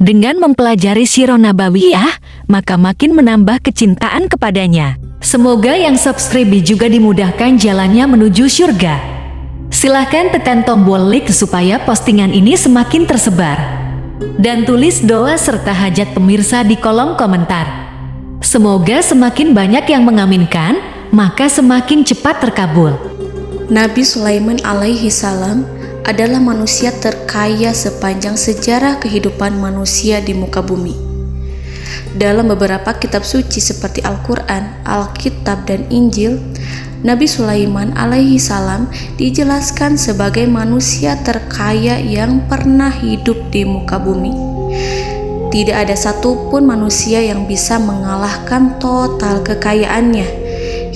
Dengan mempelajari Sirah Nabawiyah, maka makin menambah kecintaan kepadanya. Semoga yang subscribe juga dimudahkan jalannya menuju surga. Silahkan tekan tombol like supaya postingan ini semakin tersebar. Dan tulis doa serta hajat pemirsa di kolom komentar. Semoga semakin banyak yang mengaminkan, maka semakin cepat terkabul. Nabi Sulaiman alaihi salam adalah manusia terkaya sepanjang sejarah kehidupan manusia di muka bumi. Dalam beberapa kitab suci seperti Al-Quran, Alkitab, dan Injil, Nabi Sulaiman alaihi salam dijelaskan sebagai manusia terkaya yang pernah hidup di muka bumi. Tidak ada satupun manusia yang bisa mengalahkan total kekayaannya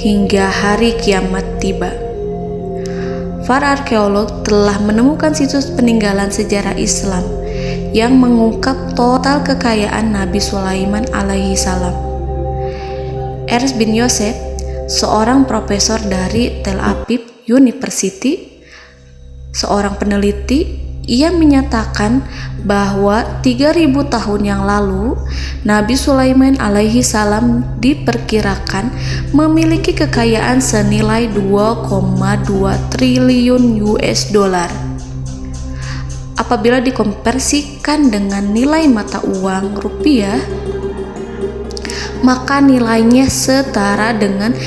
hingga hari kiamat tiba. Para arkeolog telah menemukan situs peninggalan sejarah Islam yang mengungkap total kekayaan Nabi Sulaiman alaihi salam. Ernst bin Yosef, seorang profesor dari Tel Aviv University, seorang peneliti, ia menyatakan bahwa 3000 tahun yang lalu Nabi Sulaiman alaihi salam diperkirakan memiliki kekayaan senilai 2,2 triliun US dollar. Apabila dikonversikan dengan nilai mata uang rupiah, maka nilainya setara dengan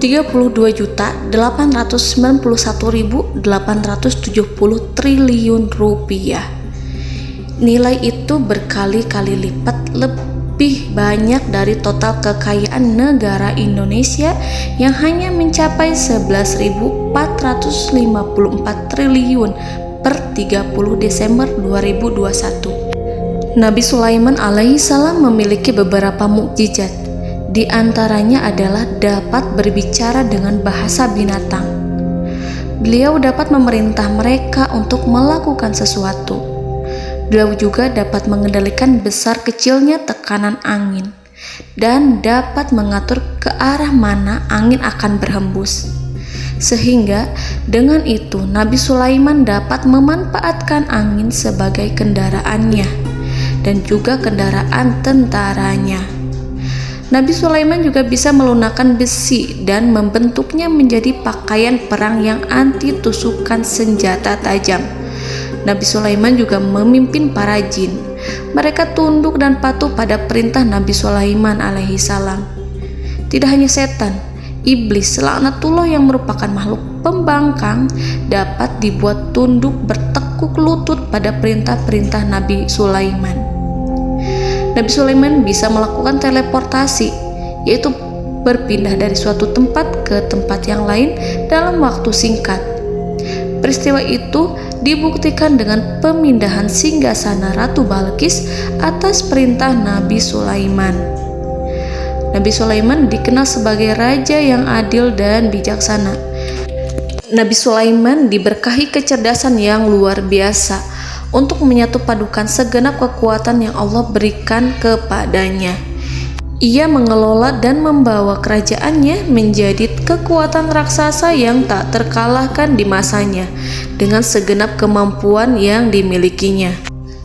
32.891.870 triliun rupiah. Nilai itu berkali-kali lipat lebih banyak dari total kekayaan negara Indonesia yang hanya mencapai 11.454 triliun per 30 Desember 2021. Nabi Sulaiman alaihi salam memiliki beberapa mukjizat. Di antaranya adalah dapat berbicara dengan bahasa binatang. Beliau dapat memerintah mereka untuk melakukan sesuatu. Beliau juga dapat mengendalikan besar kecilnya tekanan angin dan dapat mengatur ke arah mana angin akan berhembus. Sehingga dengan itu Nabi Sulaiman dapat memanfaatkan angin sebagai kendaraannya dan juga kendaraan tentaranya. Nabi Sulaiman juga bisa melunakkan besi dan membentuknya menjadi pakaian perang yang anti tusukan senjata tajam. Nabi Sulaiman juga memimpin para jin. Mereka tunduk dan patuh pada perintah Nabi Sulaiman alaihi salam. Tidak hanya setan, iblis laknatullah yang merupakan makhluk pembangkang dapat dibuat tunduk bertekuk lutut pada perintah-perintah Nabi Sulaiman. Nabi Sulaiman bisa melakukan teleportasi, yaitu berpindah dari suatu tempat ke tempat yang lain dalam waktu singkat. Peristiwa itu dibuktikan dengan pemindahan singgasana Ratu Balqis atas perintah Nabi Sulaiman. Nabi Sulaiman dikenal sebagai raja yang adil dan bijaksana. Nabi Sulaiman diberkahi kecerdasan yang luar biasa untuk menyatupadukan segenap kekuatan yang Allah berikan kepadanya. Ia mengelola dan membawa kerajaannya menjadi kekuatan raksasa yang tak terkalahkan di masanya dengan segenap kemampuan yang dimilikinya.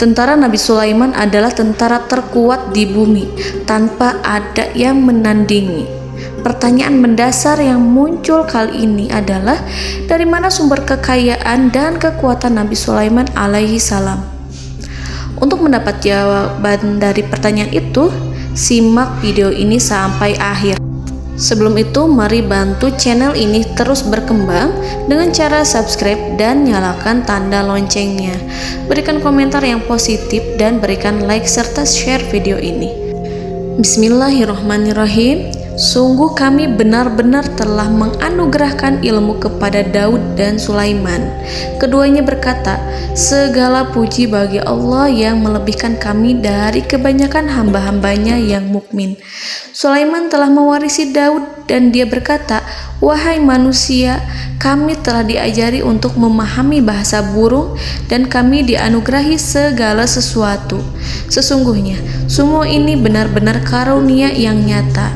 Tentara Nabi Sulaiman adalah tentara terkuat di bumi tanpa ada yang menandingi. Pertanyaan mendasar yang muncul kali ini adalah dari mana sumber kekayaan dan kekuatan Nabi Sulaiman alaihi salam? Untuk mendapat jawaban dari pertanyaan itu, simak video ini sampai akhir. Sebelum itu, mari bantu channel ini terus berkembang dengan cara subscribe dan nyalakan tanda loncengnya. Berikan komentar yang positif dan berikan like serta share video ini. Bismillahirrahmanirrahim. Sungguh kami benar-benar telah menganugerahkan ilmu kepada Daud dan Sulaiman. Keduanya berkata, segala puji bagi Allah yang melebihkan kami dari kebanyakan hamba-hambanya yang mukmin. Sulaiman telah mewarisi Daud dan dia berkata, wahai manusia, kami telah diajari untuk memahami bahasa burung dan kami dianugerahi segala sesuatu. Sesungguhnya, semua ini benar-benar karunia yang nyata.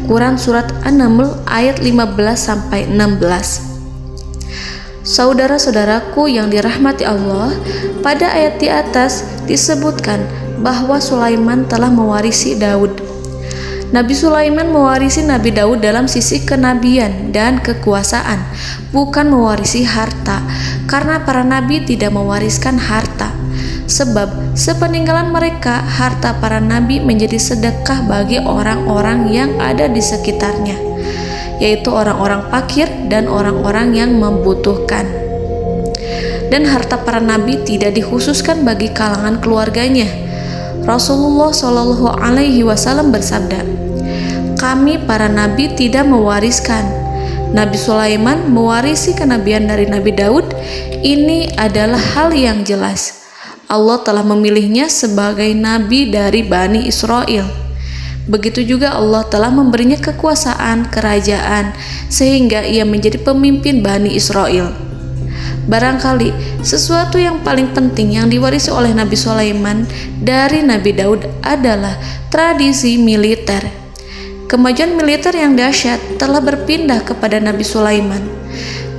Quran Surat An-Naml ayat 15-16. Saudara-saudaraku yang dirahmati Allah, pada ayat di atas disebutkan bahwa Sulaiman telah mewarisi Daud. Nabi Sulaiman mewarisi Nabi Daud dalam sisi kenabian dan kekuasaan, bukan mewarisi harta, karena para nabi tidak mewariskan harta. Sebab sepeninggalan mereka, harta para nabi menjadi sedekah bagi orang-orang yang ada di sekitarnya, yaitu orang-orang fakir dan orang-orang yang membutuhkan. Dan harta para nabi tidak dikhususkan bagi kalangan keluarganya. Rasulullah Shallallahu Alaihi Wasallam bersabda, "Kami para nabi tidak mewariskan." Nabi Sulaiman mewarisi kenabian dari Nabi Daud. Ini adalah hal yang jelas. Allah telah memilihnya sebagai nabi dari Bani Israel. Begitu juga Allah telah memberinya kekuasaan kerajaan sehingga ia menjadi pemimpin Bani Israel. Barangkali sesuatu yang paling penting yang diwarisi oleh Nabi Sulaiman dari Nabi Daud adalah tradisi militer. Kemajuan militer yang dahsyat telah berpindah kepada Nabi Sulaiman.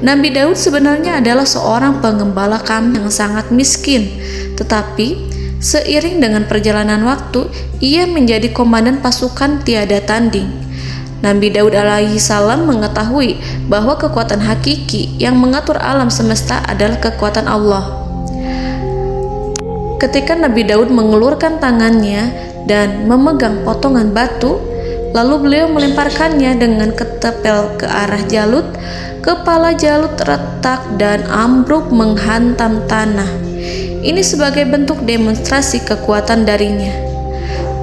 Nabi Daud sebenarnya adalah seorang pengembala kambing yang sangat miskin, tetapi seiring dengan perjalanan waktu, ia menjadi komandan pasukan tiada tanding. Nabi Daud alaihi salam mengetahui bahwa kekuatan hakiki yang mengatur alam semesta adalah kekuatan Allah. Ketika Nabi Daud mengelurkan tangannya dan memegang potongan batu, lalu beliau melemparkannya dengan ketepel ke arah Jalut, kepala Jalut retak dan ambruk menghantam tanah. Ini sebagai bentuk demonstrasi kekuatan darinya.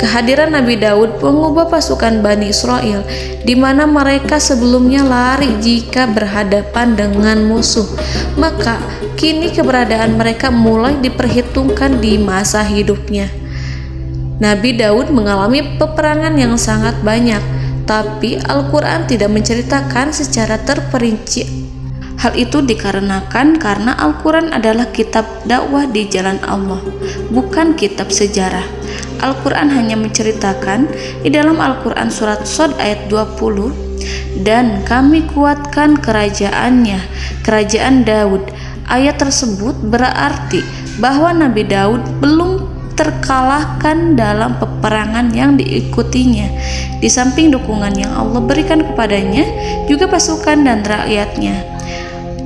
Kehadiran Nabi Daud mengubah pasukan Bani Israel, di mana mereka sebelumnya lari jika berhadapan dengan musuh. Maka kini keberadaan mereka mulai diperhitungkan di masa hidupnya. Nabi Daud mengalami peperangan yang sangat banyak, tapi Al-Quran tidak menceritakan secara terperinci. Hal itu dikarenakan karena Al-Quran adalah kitab dakwah di jalan Allah, bukan kitab sejarah. Al-Quran hanya menceritakan di dalam Al-Quran surat Shad ayat 20, "Dan kami kuatkan kerajaannya, kerajaan Daud." Ayat tersebut berarti bahwa Nabi Daud belum terkalahkan dalam peperangan yang diikutinya. Di samping dukungan yang Allah berikan kepadanya, juga pasukan dan rakyatnya,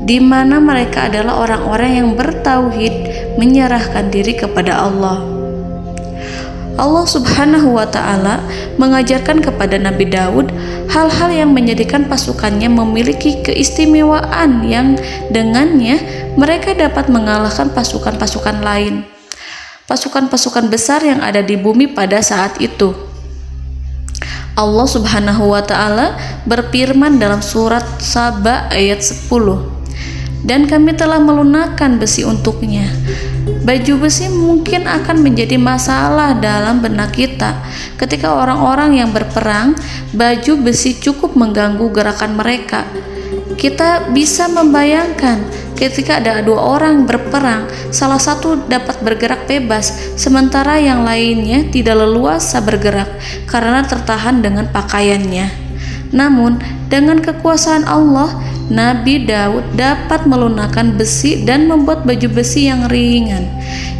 di mana mereka adalah orang-orang yang bertauhid, menyerahkan diri kepada Allah. Allah Subhanahu wa Ta'ala mengajarkan kepada Nabi Daud hal-hal yang menjadikan pasukannya memiliki keistimewaan yang dengannya mereka dapat mengalahkan pasukan-pasukan lain, pasukan-pasukan besar yang ada di bumi pada saat itu. Allah Subhanahu wa Ta'ala berfirman dalam surat Saba ayat 10, "Dan kami telah melunakkan besi untuknya." Baju besi mungkin akan menjadi masalah dalam benak kita. Ketika orang-orang yang berperang, baju besi cukup mengganggu gerakan mereka. Kita bisa membayangkan ketika ada dua orang berperang, salah satu dapat bergerak bebas, sementara yang lainnya tidak leluasa bergerak karena tertahan dengan pakaiannya. Namun, dengan kekuasaan Allah, Nabi Daud dapat melunakkan besi dan membuat baju besi yang ringan,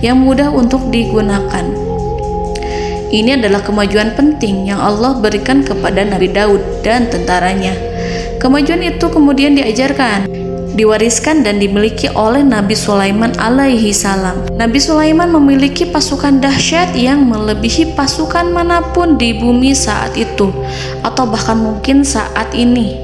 yang mudah untuk digunakan. Ini adalah kemajuan penting yang Allah berikan kepada Nabi Daud dan tentaranya. Kemajuan itu kemudian diajarkan, diwariskan dan dimiliki oleh Nabi Sulaiman alaihi salam. Nabi Sulaiman memiliki pasukan dahsyat yang melebihi pasukan manapun di bumi saat itu, atau bahkan mungkin saat ini.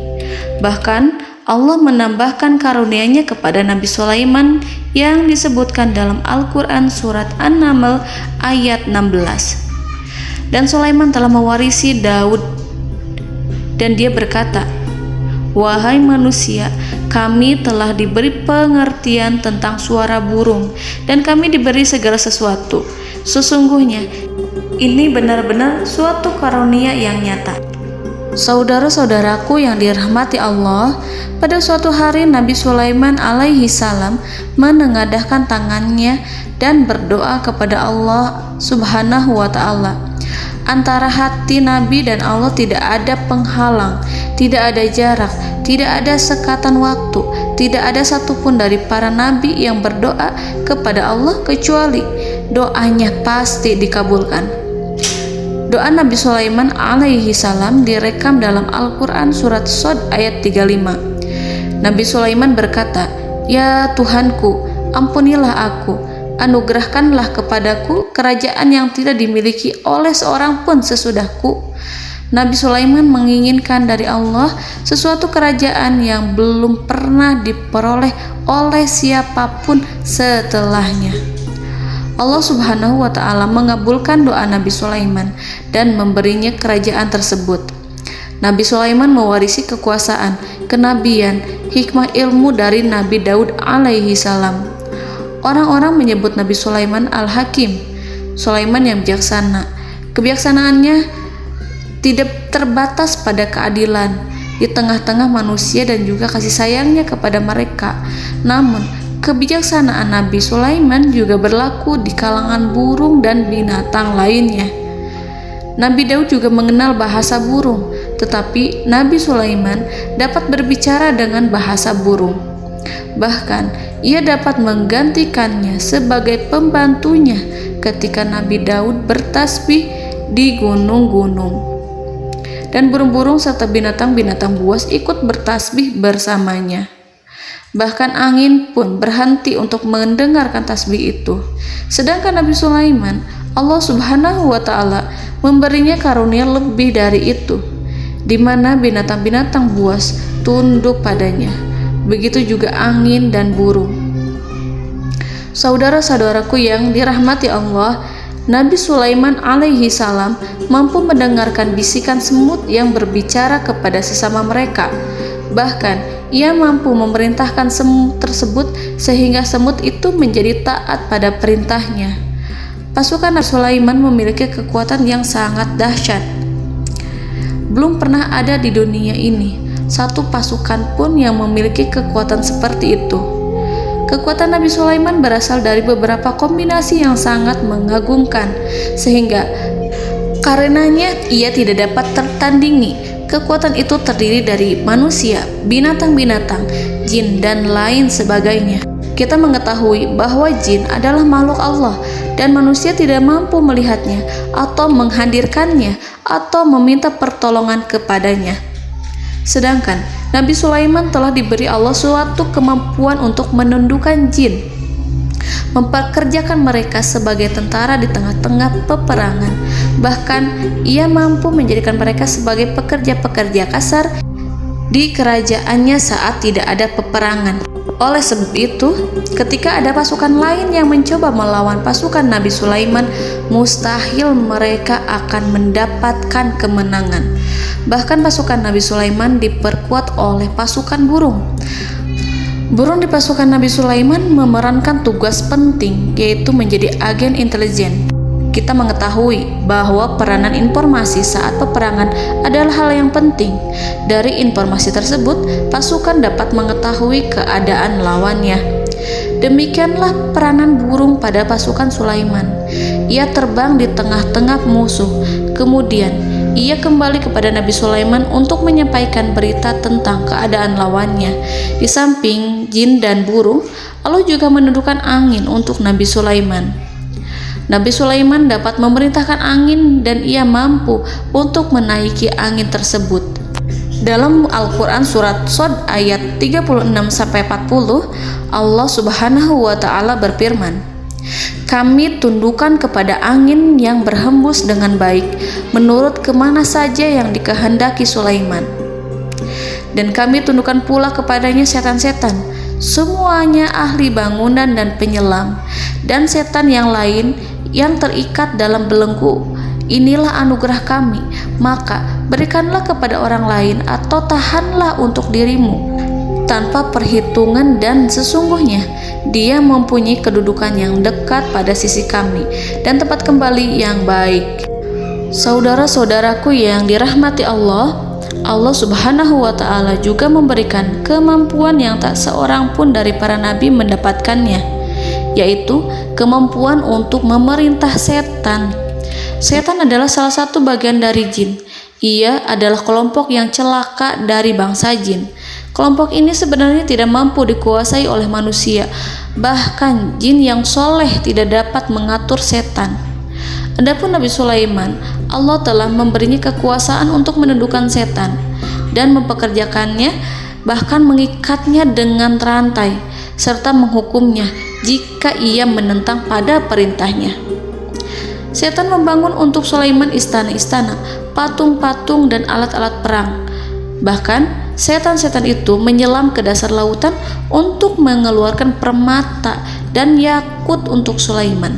Bahkan Allah menambahkan karunia-Nya kepada Nabi Sulaiman yang disebutkan dalam Al-Quran surat An-Naml ayat 16. Dan Sulaiman telah mewarisi Daud, dan dia berkata, "Wahai manusia, kami telah diberi pengertian tentang suara burung, dan kami diberi segala sesuatu. Sesungguhnya ini benar-benar suatu karunia yang nyata." Saudara-saudaraku yang dirahmati Allah, pada suatu hari Nabi Sulaiman alaihi salam menengadahkan tangannya dan berdoa kepada Allah Subhanahu wa Ta'ala. Antara hati Nabi dan Allah tidak ada penghalang, tidak ada jarak, tidak ada sekatan waktu, tidak ada satupun dari para nabi yang berdoa kepada Allah kecuali doanya pasti dikabulkan. Doa Nabi Sulaiman alaihi salam direkam dalam Al-Quran surat Shad ayat 35. Nabi Sulaiman berkata, "Ya Tuhanku, ampunilah aku, anugerahkanlah kepadaku kerajaan yang tidak dimiliki oleh seorang pun sesudahku." Nabi Sulaiman menginginkan dari Allah sesuatu kerajaan yang belum pernah diperoleh oleh siapapun setelahnya. Allah Subhanahu wa Ta'ala mengabulkan doa Nabi Sulaiman dan memberinya kerajaan tersebut. Nabi Sulaiman mewarisi kekuasaan, kenabian, hikmah ilmu dari Nabi Daud alaihi salam. Orang-orang menyebut Nabi Sulaiman Al-Hakim, Sulaiman yang bijaksana. Kebijaksanaannya tidak terbatas pada keadilan di tengah-tengah manusia dan juga kasih sayangnya kepada mereka. Namun, kebijaksanaan Nabi Sulaiman juga berlaku di kalangan burung dan binatang lainnya. Nabi Daud juga mengenal bahasa burung, tetapi Nabi Sulaiman dapat berbicara dengan bahasa burung. Bahkan, ia dapat menggantikannya sebagai pembantunya ketika Nabi Daud bertasbih di gunung-gunung. Dan burung-burung serta binatang-binatang buas ikut bertasbih bersamanya. Bahkan angin pun berhenti untuk mendengarkan tasbih itu. Sedangkan Nabi Sulaiman, Allah Subhanahu wa Ta'ala memberinya karunia lebih dari itu, di mana binatang-binatang buas tunduk padanya. Begitu juga angin dan burung. Saudara-saudaraku yang dirahmati Allah, Nabi Sulaiman alaihi salam mampu mendengarkan bisikan semut yang berbicara kepada sesama mereka. Bahkan ia mampu memerintahkan semut tersebut sehingga semut itu menjadi taat pada perintahnya. Pasukan Nabi Sulaiman memiliki kekuatan yang sangat dahsyat. Belum pernah ada di dunia ini satu pasukan pun yang memiliki kekuatan seperti itu. Kekuatan Nabi Sulaiman berasal dari beberapa kombinasi yang sangat mengagumkan, sehingga karenanya ia tidak dapat tertandingi. Kekuatan itu terdiri dari manusia, binatang-binatang, jin, dan lain sebagainya. Kita mengetahui bahwa jin adalah makhluk Allah dan manusia tidak mampu melihatnya atau menghadirkannya atau meminta pertolongan kepadanya. Sedangkan Nabi Sulaiman telah diberi Allah suatu kemampuan untuk menundukkan jin, mempekerjakan mereka sebagai tentara di tengah-tengah peperangan. Bahkan ia mampu menjadikan mereka sebagai pekerja-pekerja kasar di kerajaannya saat tidak ada peperangan. Oleh sebab itu, ketika ada pasukan lain yang mencoba melawan pasukan Nabi Sulaiman, mustahil mereka akan mendapatkan kemenangan. Bahkan pasukan Nabi Sulaiman diperkuat oleh pasukan burung. Burung di pasukan Nabi Sulaiman memerankan tugas penting, yaitu menjadi agen intelijen. Kita mengetahui bahwa peranan informasi saat peperangan adalah hal yang penting. Dari informasi tersebut, pasukan dapat mengetahui keadaan lawannya. Demikianlah peranan burung pada pasukan Sulaiman. Ia terbang di tengah-tengah musuh. Kemudian, ia kembali kepada Nabi Sulaiman untuk menyampaikan berita tentang keadaan lawannya. Di samping jin dan burung, Allah juga menundukkan angin untuk Nabi Sulaiman. Nabi Sulaiman dapat memerintahkan angin dan ia mampu untuk menaiki angin tersebut. Dalam Al-Quran surat Shad ayat 36-40, Allah Subhanahu wa Ta'ala berfirman, "Kami tundukkan kepada angin yang berhembus dengan baik menurut kemana saja yang dikehendaki Sulaiman. Dan kami tundukkan pula kepadanya setan-setan, semuanya ahli bangunan dan penyelam, dan setan yang lain yang terikat dalam belenggu. Inilah anugerah kami, maka berikanlah kepada orang lain atau tahanlah untuk dirimu tanpa perhitungan, dan sesungguhnya dia mempunyai kedudukan yang dekat pada sisi kami dan tempat kembali yang baik." Saudara-saudaraku yang dirahmati Allah, Allah Subhanahu wa Ta'ala juga memberikan kemampuan yang tak seorang pun dari para nabi mendapatkannya, yaitu kemampuan untuk memerintah setan. Setan adalah salah satu bagian dari jin. Ia adalah kelompok yang celaka dari bangsa jin. Kelompok ini sebenarnya tidak mampu dikuasai oleh manusia, bahkan jin yang soleh tidak dapat mengatur setan. Adapun Nabi Sulaiman, Allah telah memberinya kekuasaan untuk menundukkan setan dan mempekerjakannya, bahkan mengikatnya dengan rantai serta menghukumnya jika ia menentang pada perintahnya. Setan membangun untuk Sulaiman istana-istana, patung-patung dan alat-alat perang. Bahkan setan-setan itu menyelam ke dasar lautan untuk mengeluarkan permata dan yakut untuk Sulaiman.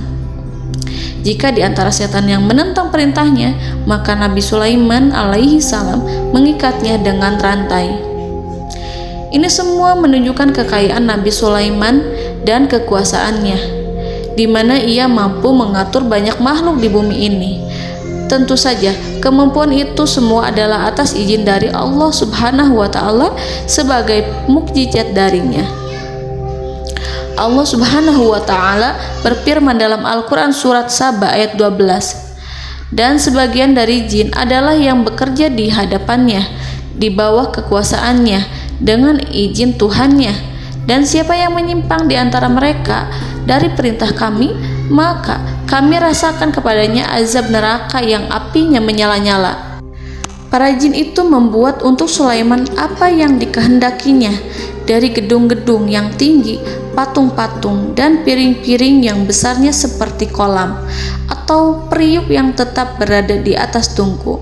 Jika di antara setan yang menentang perintahnya, maka Nabi Sulaiman alaihi salam mengikatnya dengan rantai. Ini semua menunjukkan kekayaan Nabi Sulaiman dan kekuasaannya, di mana ia mampu mengatur banyak makhluk di bumi ini. Tentu saja, kemampuan itu semua adalah atas izin dari Allah Subhanahu wa Ta'ala sebagai mukjizat darinya. Allah Subhanahu wa Ta'ala berfirman dalam Al-Quran surat Saba ayat 12, dan sebagian dari jin adalah yang bekerja di hadapannya di bawah kekuasaannya dengan izin Tuhannya, dan siapa yang menyimpang di antara mereka dari perintah kami, maka kami rasakan kepadanya azab neraka yang apinya menyala-nyala. Para jin itu membuat untuk Sulaiman apa yang dikehendakinya, dari gedung-gedung yang tinggi, patung-patung, dan piring-piring yang besarnya seperti kolam, atau periuk yang tetap berada di atas tungku.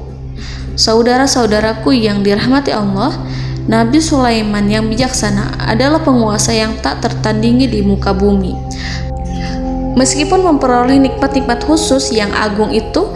Saudara-saudaraku yang dirahmati Allah, Nabi Sulaiman yang bijaksana adalah penguasa yang tak tertandingi di muka bumi. Meskipun memperoleh nikmat-nikmat khusus yang agung itu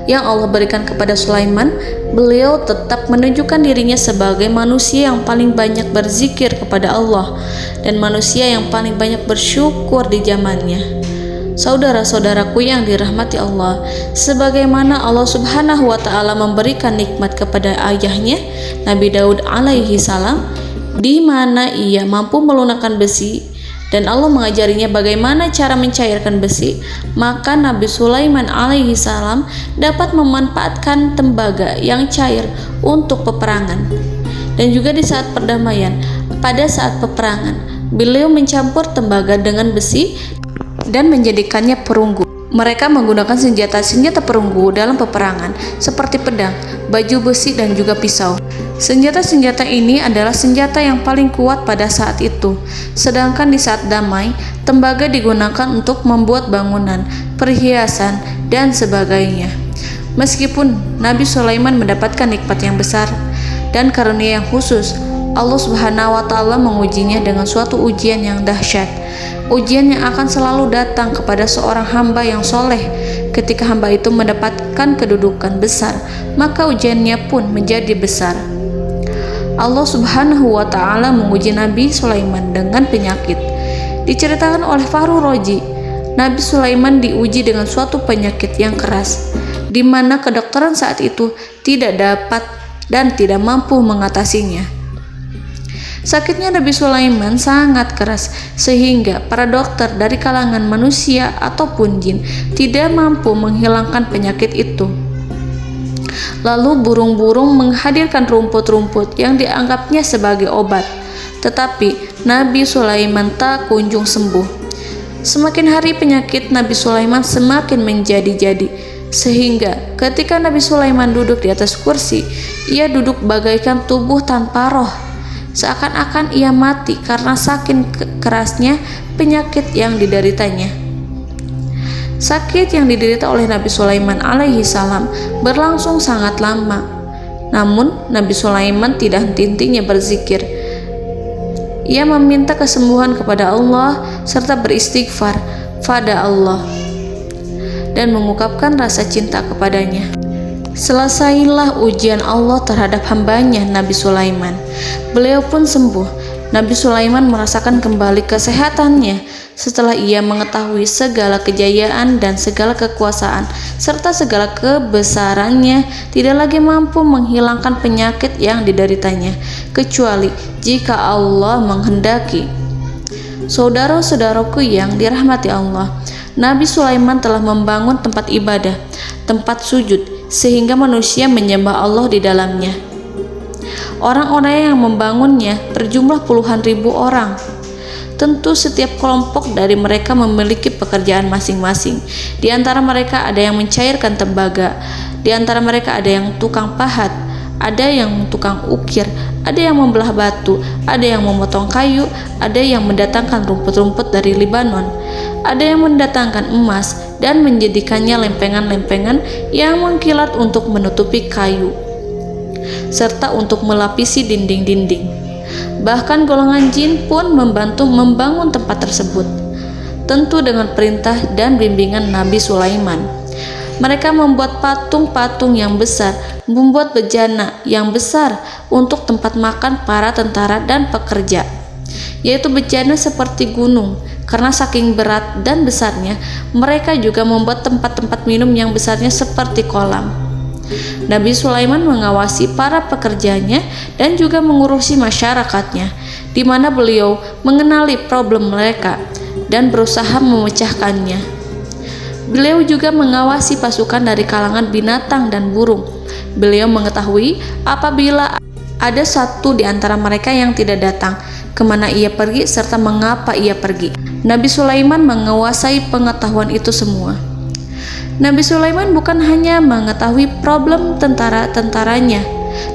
yang Allah berikan kepada Sulaiman, beliau tetap menunjukkan dirinya sebagai manusia yang paling banyak berzikir kepada Allah dan manusia yang paling banyak bersyukur di zamannya. Saudara-saudaraku yang dirahmati Allah, sebagaimana Allah Subhanahu wa Ta'ala memberikan nikmat kepada ayahnya Nabi Daud alaihi salam, di mana ia mampu melunakkan besi dan Allah mengajarinya bagaimana cara mencairkan besi, maka Nabi Sulaiman alaihi salam dapat memanfaatkan tembaga yang cair untuk peperangan. Dan juga di saat perdamaian, pada saat peperangan, beliau mencampur tembaga dengan besi dan menjadikannya perunggu. Mereka menggunakan senjata-senjata perunggu dalam peperangan seperti pedang, baju besi, dan juga pisau. Senjata-senjata ini adalah senjata yang paling kuat pada saat itu. Sedangkan di saat damai, tembaga digunakan untuk membuat bangunan, perhiasan, dan sebagainya. Meskipun Nabi Sulaiman mendapatkan nikmat yang besar dan karunia yang khusus, Allah Subhanahu wa Ta'ala mengujinya dengan suatu ujian yang dahsyat. Ujian yang akan selalu datang kepada seorang hamba yang soleh. Ketika hamba itu mendapatkan kedudukan besar, maka ujiannya pun menjadi besar. Allah Subhanahu wa Ta'ala menguji Nabi Sulaiman dengan penyakit. Diceritakan oleh Fahru Roji, Nabi Sulaiman diuji dengan suatu penyakit yang keras, di mana kedokteran saat itu tidak dapat dan tidak mampu mengatasinya. Sakitnya Nabi Sulaiman sangat keras sehingga para dokter dari kalangan manusia ataupun jin tidak mampu menghilangkan penyakit itu. Lalu burung-burung menghadirkan rumput-rumput yang dianggapnya sebagai obat, tetapi Nabi Sulaiman tak kunjung sembuh. Semakin hari penyakit Nabi Sulaiman semakin menjadi-jadi, sehingga ketika Nabi Sulaiman duduk di atas kursi, ia duduk bagaikan tubuh tanpa roh. Seakan-akan ia mati karena saking kerasnya penyakit yang dideritanya. Sakit yang diderita oleh Nabi Sulaiman alaihi salam berlangsung sangat lama. Namun Nabi Sulaiman tidak henti-hentinya berzikir. Ia meminta kesembuhan kepada Allah serta beristighfar pada Allah dan mengungkapkan rasa cinta kepadanya. Selesailah ujian Allah terhadap hambanya Nabi Sulaiman. Beliau pun sembuh. Nabi Sulaiman merasakan kembali kesehatannya setelah ia mengetahui segala kejayaan dan segala kekuasaan serta segala kebesarannya tidak lagi mampu menghilangkan penyakit yang dideritanya kecuali jika Allah menghendaki. Saudara-saudaraku yang dirahmati Allah, Nabi Sulaiman telah membangun tempat ibadah, tempat sujud, sehingga manusia menyembah Allah di dalamnya. Orang-orang yang membangunnya berjumlah puluhan ribu orang. Tentu setiap kelompok dari mereka memiliki pekerjaan masing-masing. Di antara mereka ada yang mencairkan tembaga, di antara mereka ada yang tukang pahat, ada yang tukang ukir, ada yang membelah batu, ada yang memotong kayu, ada yang mendatangkan rumput-rumput dari Libanon, ada yang mendatangkan emas dan menjadikannya lempengan-lempengan yang mengkilat untuk menutupi kayu, serta untuk melapisi dinding-dinding. Bahkan golongan jin pun membantu membangun tempat tersebut, tentu dengan perintah dan bimbingan Nabi Sulaiman. Mereka membuat patung-patung yang besar, membuat bejana yang besar untuk tempat makan para tentara dan pekerja, yaitu bejana seperti gunung. Karena saking berat dan besarnya, mereka juga membuat tempat-tempat minum yang besarnya seperti kolam. Nabi Sulaiman mengawasi para pekerjanya dan juga mengurusi masyarakatnya, di mana beliau mengenali problem mereka dan berusaha memecahkannya. Beliau juga mengawasi pasukan dari kalangan binatang dan burung. Beliau mengetahui apabila ada satu di antara mereka yang tidak datang, kemana ia pergi, serta mengapa ia pergi. Nabi Sulaiman menguasai pengetahuan itu semua. Nabi Sulaiman bukan hanya mengetahui problem tentara-tentaranya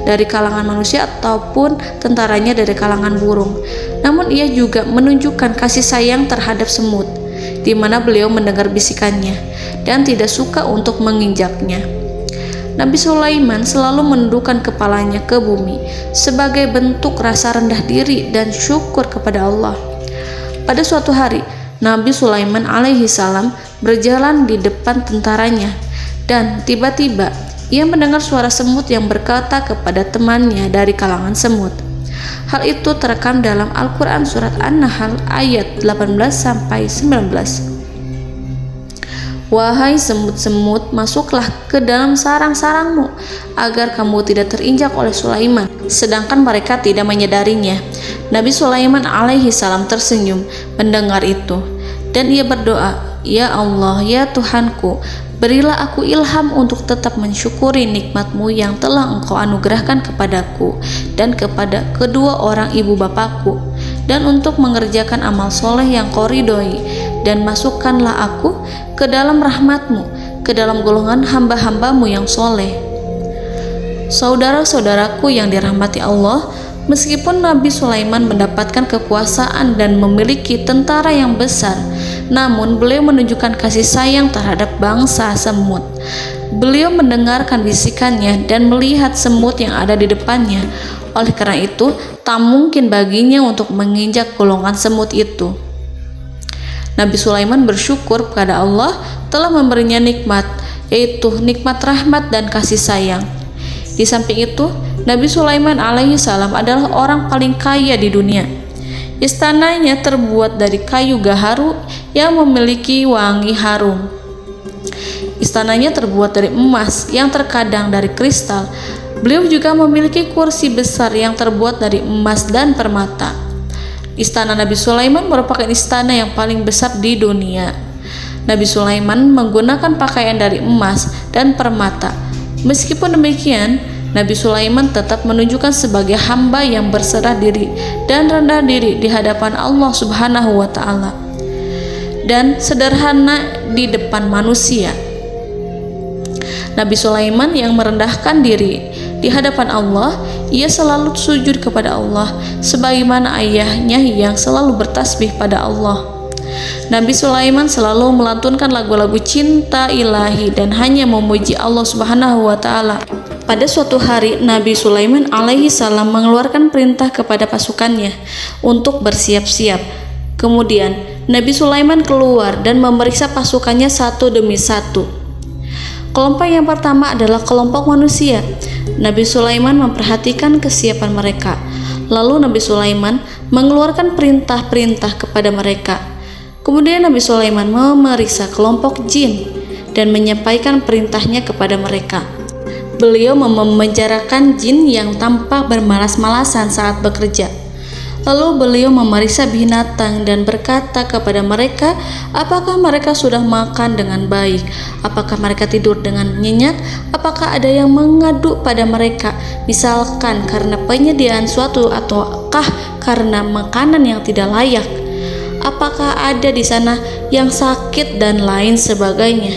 dari kalangan manusia ataupun tentaranya dari kalangan burung, namun ia juga menunjukkan kasih sayang terhadap semut, di mana beliau mendengar bisikannya dan tidak suka untuk menginjaknya. Nabi Sulaiman selalu menundukkan kepalanya ke bumi sebagai bentuk rasa rendah diri dan syukur kepada Allah. Pada suatu hari, Nabi Sulaiman alaihi salam berjalan di depan tentaranya, dan tiba-tiba ia mendengar suara semut yang berkata kepada temannya dari kalangan semut. Hal itu terekam dalam Al-Quran surat An-Nahl ayat 18-19. Wahai semut-semut, masuklah ke dalam sarang-sarangmu agar kamu tidak terinjak oleh Sulaiman. Sedangkan mereka tidak menyadarinya. Nabi Sulaiman alaihi salam tersenyum mendengar itu, dan ia berdoa, "Ya Allah, ya Tuhanku, berilah aku ilham untuk tetap mensyukuri nikmat-Mu yang telah Engkau anugerahkan kepadaku dan kepada kedua orang ibu bapakku, dan untuk mengerjakan amal soleh yang Kau ridhoi, dan masukkanlah aku ke dalam rahmat-Mu, ke dalam golongan hamba-hamba-Mu yang soleh." Saudara-saudaraku yang dirahmati Allah, meskipun Nabi Sulaiman mendapatkan kekuasaan dan memiliki tentara yang besar, namun beliau menunjukkan kasih sayang terhadap bangsa semut. Beliau mendengarkan bisikannya dan melihat semut yang ada di depannya. Oleh karena itu, tak mungkin baginya untuk menginjak golongan semut itu. Nabi Sulaiman bersyukur kepada Allah telah memberinya nikmat, yaitu nikmat rahmat dan kasih sayang. Di samping itu, Nabi Sulaiman alaihi salam adalah orang paling kaya di dunia. Istananya terbuat dari kayu gaharu yang memiliki wangi harum. Istananya terbuat dari emas yang terkadang dari kristal. Beliau juga memiliki kursi besar yang terbuat dari emas dan permata. Istana Nabi Sulaiman merupakan istana yang paling besar di dunia. Nabi Sulaiman menggunakan pakaian dari emas dan permata. Meskipun demikian, Nabi Sulaiman tetap menunjukkan sebagai hamba yang berserah diri dan rendah diri di hadapan Allah Subhanahu wa Ta'ala, dan sederhana di depan manusia. Nabi Sulaiman yang merendahkan diri di hadapan Allah, ia selalu sujud kepada Allah sebagaimana ayahnya yang selalu bertasbih pada Allah. Nabi Sulaiman selalu melantunkan lagu-lagu cinta ilahi dan hanya memuji Allah Subhanahu wa Ta'ala. Pada suatu hari, Nabi Sulaiman alaihi salam mengeluarkan perintah kepada pasukannya untuk bersiap-siap. Kemudian Nabi Sulaiman keluar dan memeriksa pasukannya satu demi satu. Kelompok yang pertama adalah kelompok manusia. Nabi Sulaiman memperhatikan kesiapan mereka. Lalu Nabi Sulaiman mengeluarkan perintah-perintah kepada mereka. Kemudian Nabi Sulaiman memeriksa kelompok jin dan menyampaikan perintahnya kepada mereka. Beliau memenjarakan jin yang tampak bermalas-malasan saat bekerja. Lalu beliau memeriksa binatang dan berkata kepada mereka, apakah mereka sudah makan dengan baik? Apakah mereka tidur dengan nyenyak? Apakah ada yang mengadu pada mereka, misalkan karena penyediaan suatu ataukah karena makanan yang tidak layak? Apakah ada di sana yang sakit dan lain sebagainya?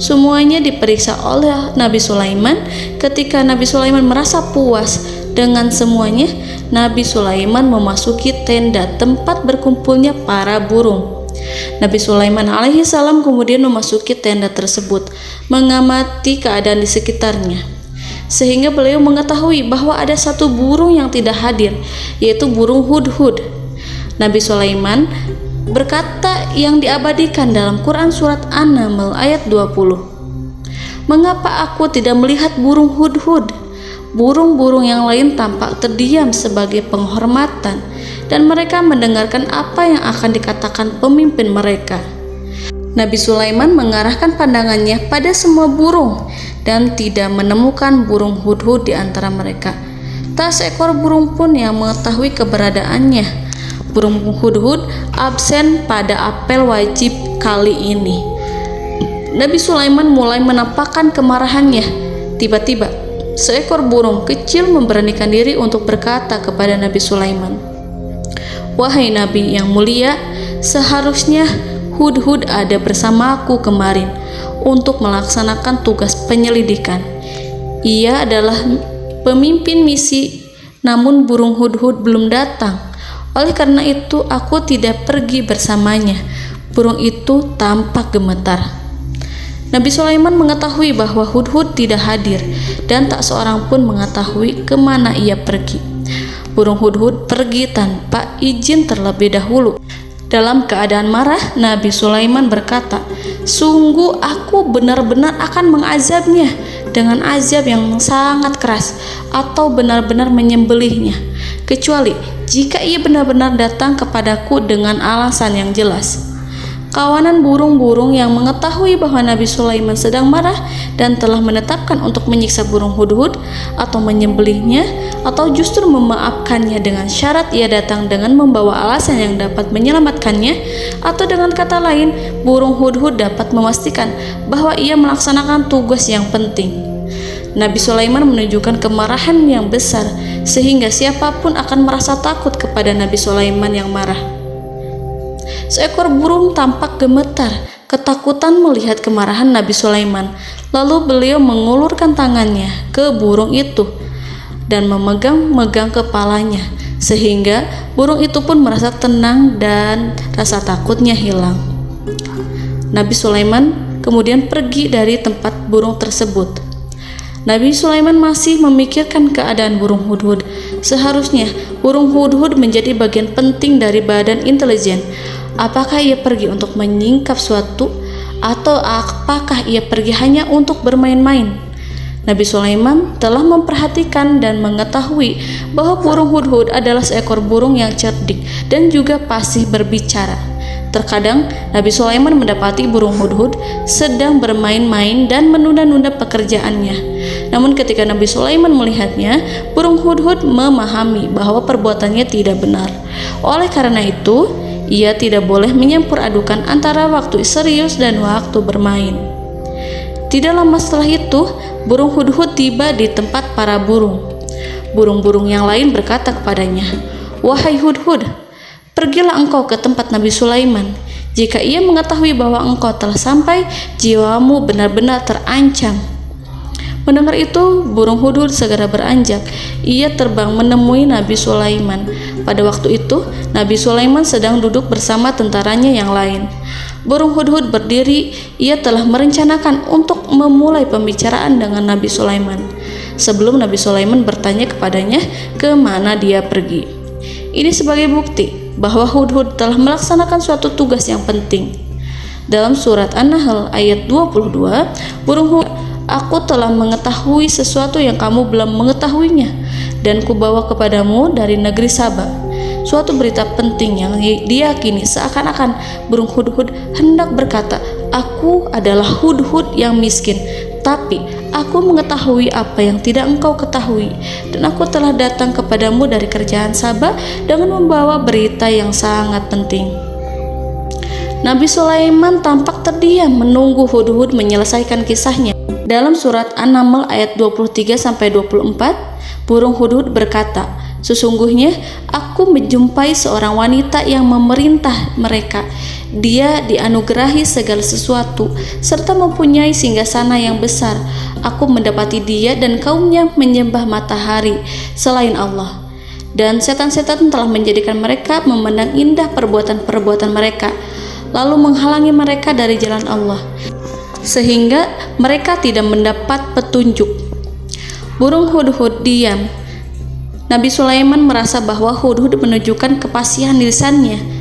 Semuanya diperiksa oleh Nabi Sulaiman. Ketika Nabi Sulaiman merasa puas dengan semuanya, Nabi Sulaiman memasuki tenda tempat berkumpulnya para burung. Nabi Sulaiman alaihissalam kemudian memasuki tenda tersebut, mengamati keadaan di sekitarnya, sehingga beliau mengetahui bahwa ada satu burung yang tidak hadir, yaitu burung hudhud. Nabi Sulaiman berkata yang diabadikan dalam Quran surat An-Naml ayat 20. Mengapa aku tidak melihat burung hudhud? Burung-burung yang lain tampak terdiam sebagai penghormatan, dan mereka mendengarkan apa yang akan dikatakan pemimpin mereka. Nabi Sulaiman mengarahkan pandangannya pada semua burung dan tidak menemukan burung hudhud di antara mereka. Tak seekor burung pun yang mengetahui keberadaannya. Burung hudhud absen pada apel wajib kali ini. Nabi Sulaiman mulai menampakkan kemarahannya. Tiba-tiba, seekor burung kecil memberanikan diri untuk berkata kepada Nabi Sulaiman, "Wahai Nabi yang mulia, seharusnya hudhud ada bersamaku kemarin untuk melaksanakan tugas penyelidikan. Ia adalah pemimpin misi, namun burung hudhud belum datang. Oleh karena itu aku tidak pergi bersamanya." Burung itu tampak gemetar. Nabi Sulaiman mengetahui bahwa hudhud tidak hadir dan tak seorang pun mengetahui kemana ia pergi. Burung hudhud pergi tanpa izin terlebih dahulu. Dalam keadaan marah, Nabi Sulaiman berkata, "Sungguh aku benar-benar akan mengazabnya dengan azab yang sangat keras, atau benar-benar menyembelihnya, kecuali jika ia benar-benar datang kepadaku dengan alasan yang jelas." Kawanan burung-burung yang mengetahui bahwa Nabi Sulaiman sedang marah dan telah menetapkan untuk menyiksa burung hudhud atau menyembelihnya, atau justru memaafkannya dengan syarat ia datang dengan membawa alasan yang dapat menyelamatkannya, atau dengan kata lain, burung hudhud dapat memastikan bahwa ia melaksanakan tugas yang penting. Nabi Sulaiman menunjukkan kemarahan yang besar sehingga siapapun akan merasa takut kepada Nabi Sulaiman yang marah. Seekor burung tampak gemetar, ketakutan melihat kemarahan Nabi Sulaiman. Lalu beliau mengulurkan tangannya ke burung itu dan memegang-megang kepalanya, sehingga burung itu pun merasa tenang dan rasa takutnya hilang. Nabi Sulaiman kemudian pergi dari tempat burung tersebut. Nabi Sulaiman masih memikirkan keadaan burung hudhud. Seharusnya burung hudhud menjadi bagian penting dari badan intelijen. Apakah ia pergi untuk menyingkap suatu, atau apakah ia pergi hanya untuk bermain-main? Nabi Sulaiman telah memperhatikan dan mengetahui bahwa burung hudhud adalah seekor burung yang cerdik dan juga fasih berbicara. Terkadang Nabi Sulaiman mendapati burung hudhud sedang bermain-main dan menunda-nunda pekerjaannya. Namun ketika Nabi Sulaiman melihatnya, burung hudhud memahami bahwa perbuatannya tidak benar. Oleh karena itu, ia tidak boleh menyampur adukan antara waktu serius dan waktu bermain. Tidak lama setelah itu, burung hudhud tiba di tempat para burung. Burung-burung yang lain berkata kepadanya, "Wahai hudhud, pergilah engkau ke tempat Nabi Sulaiman. Jika ia mengetahui bahwa engkau telah sampai, jiwamu benar-benar terancam." Mendengar itu, burung hudhud segera beranjak. Ia terbang menemui Nabi Sulaiman. Pada waktu itu, Nabi Sulaiman sedang duduk bersama tentaranya yang lain. Burung hudhud berdiri. Ia telah merencanakan untuk memulai pembicaraan dengan Nabi Sulaiman sebelum Nabi Sulaiman bertanya kepadanya kemana dia pergi. Ini sebagai bukti bahwa hudhud telah melaksanakan suatu tugas yang penting. Dalam surat An-Nahl ayat 22, burung hudhud, "Aku telah mengetahui sesuatu yang kamu belum mengetahuinya, dan kubawa kepadamu dari negeri Saba suatu berita penting yang diyakini." Seakan-akan burung hudhud hendak berkata, "Aku adalah hudhud yang miskin, tapi Aku mengetahui apa yang tidak engkau ketahui, dan aku telah datang kepadamu dari kerajaan Saba dengan membawa berita yang sangat penting. Nabi Sulaiman tampak terdiam menunggu Hudhud menyelesaikan kisahnya. Dalam surat An-Naml ayat 23-24, burung Hudhud berkata, "Sesungguhnya aku menjumpai seorang wanita yang memerintah mereka. Dia dianugerahi segala sesuatu serta mempunyai singgasana yang besar. Aku mendapati dia dan kaumnya menyembah matahari selain Allah. Dan setan-setan telah menjadikan mereka memandang indah perbuatan-perbuatan mereka, lalu menghalangi mereka dari jalan Allah, sehingga mereka tidak mendapat petunjuk." Burung Hudhud diam. Nabi Sulaiman merasa bahwa Hudhud menunjukkan kepasihan lisannya.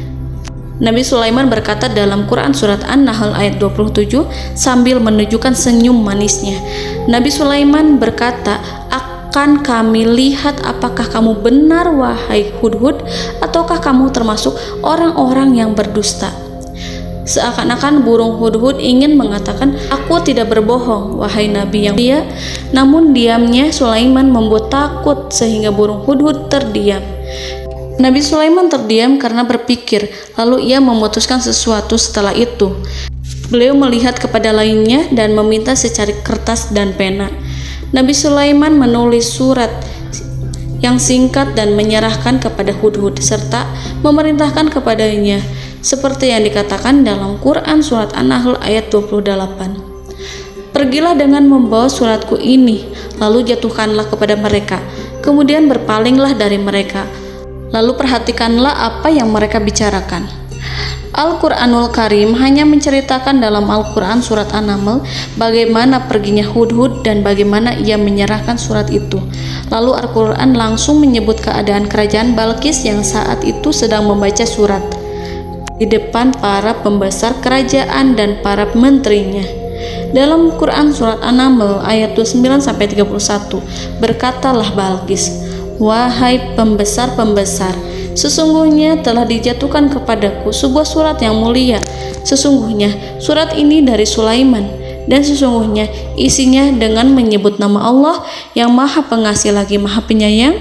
Nabi Sulaiman berkata dalam Quran surat An-Nahl ayat 27 sambil menunjukkan senyum manisnya. Nabi Sulaiman berkata, "Akan kami lihat apakah kamu benar wahai Hudhud, ataukah kamu termasuk orang-orang yang berdusta." Seakan-akan burung Hudhud ingin mengatakan, "Aku tidak berbohong, wahai Nabi yang mulia." Namun diamnya Sulaiman membuat takut sehingga burung Hudhud terdiam. Nabi Sulaiman terdiam karena berpikir, lalu ia memutuskan sesuatu setelah itu. Beliau melihat kepada lainnya dan meminta secari kertas dan pena. Nabi Sulaiman menulis surat yang singkat dan menyerahkan kepada Hudhud serta memerintahkan kepadanya seperti yang dikatakan dalam Quran surat An-Nahl ayat 28. "Pergilah dengan membawa suratku ini, lalu jatuhkanlah kepada mereka, kemudian berpalinglah dari mereka, lalu perhatikanlah apa yang mereka bicarakan." Al-Quranul Karim hanya menceritakan dalam Al-Quran surat An-Naml bagaimana perginya Hudhud dan bagaimana ia menyerahkan surat itu. Lalu Al-Quran langsung menyebut keadaan kerajaan Balqis yang saat itu sedang membaca surat di depan para pembesar kerajaan dan para menterinya. Dalam Quran surat An-Naml ayat 29-31, berkatalah Balqis, "Wahai pembesar-pembesar, sesungguhnya telah dijatuhkan kepadaku sebuah surat yang mulia. Sesungguhnya surat ini dari Sulaiman, dan sesungguhnya isinya dengan menyebut nama Allah yang Maha Pengasih lagi Maha Penyayang,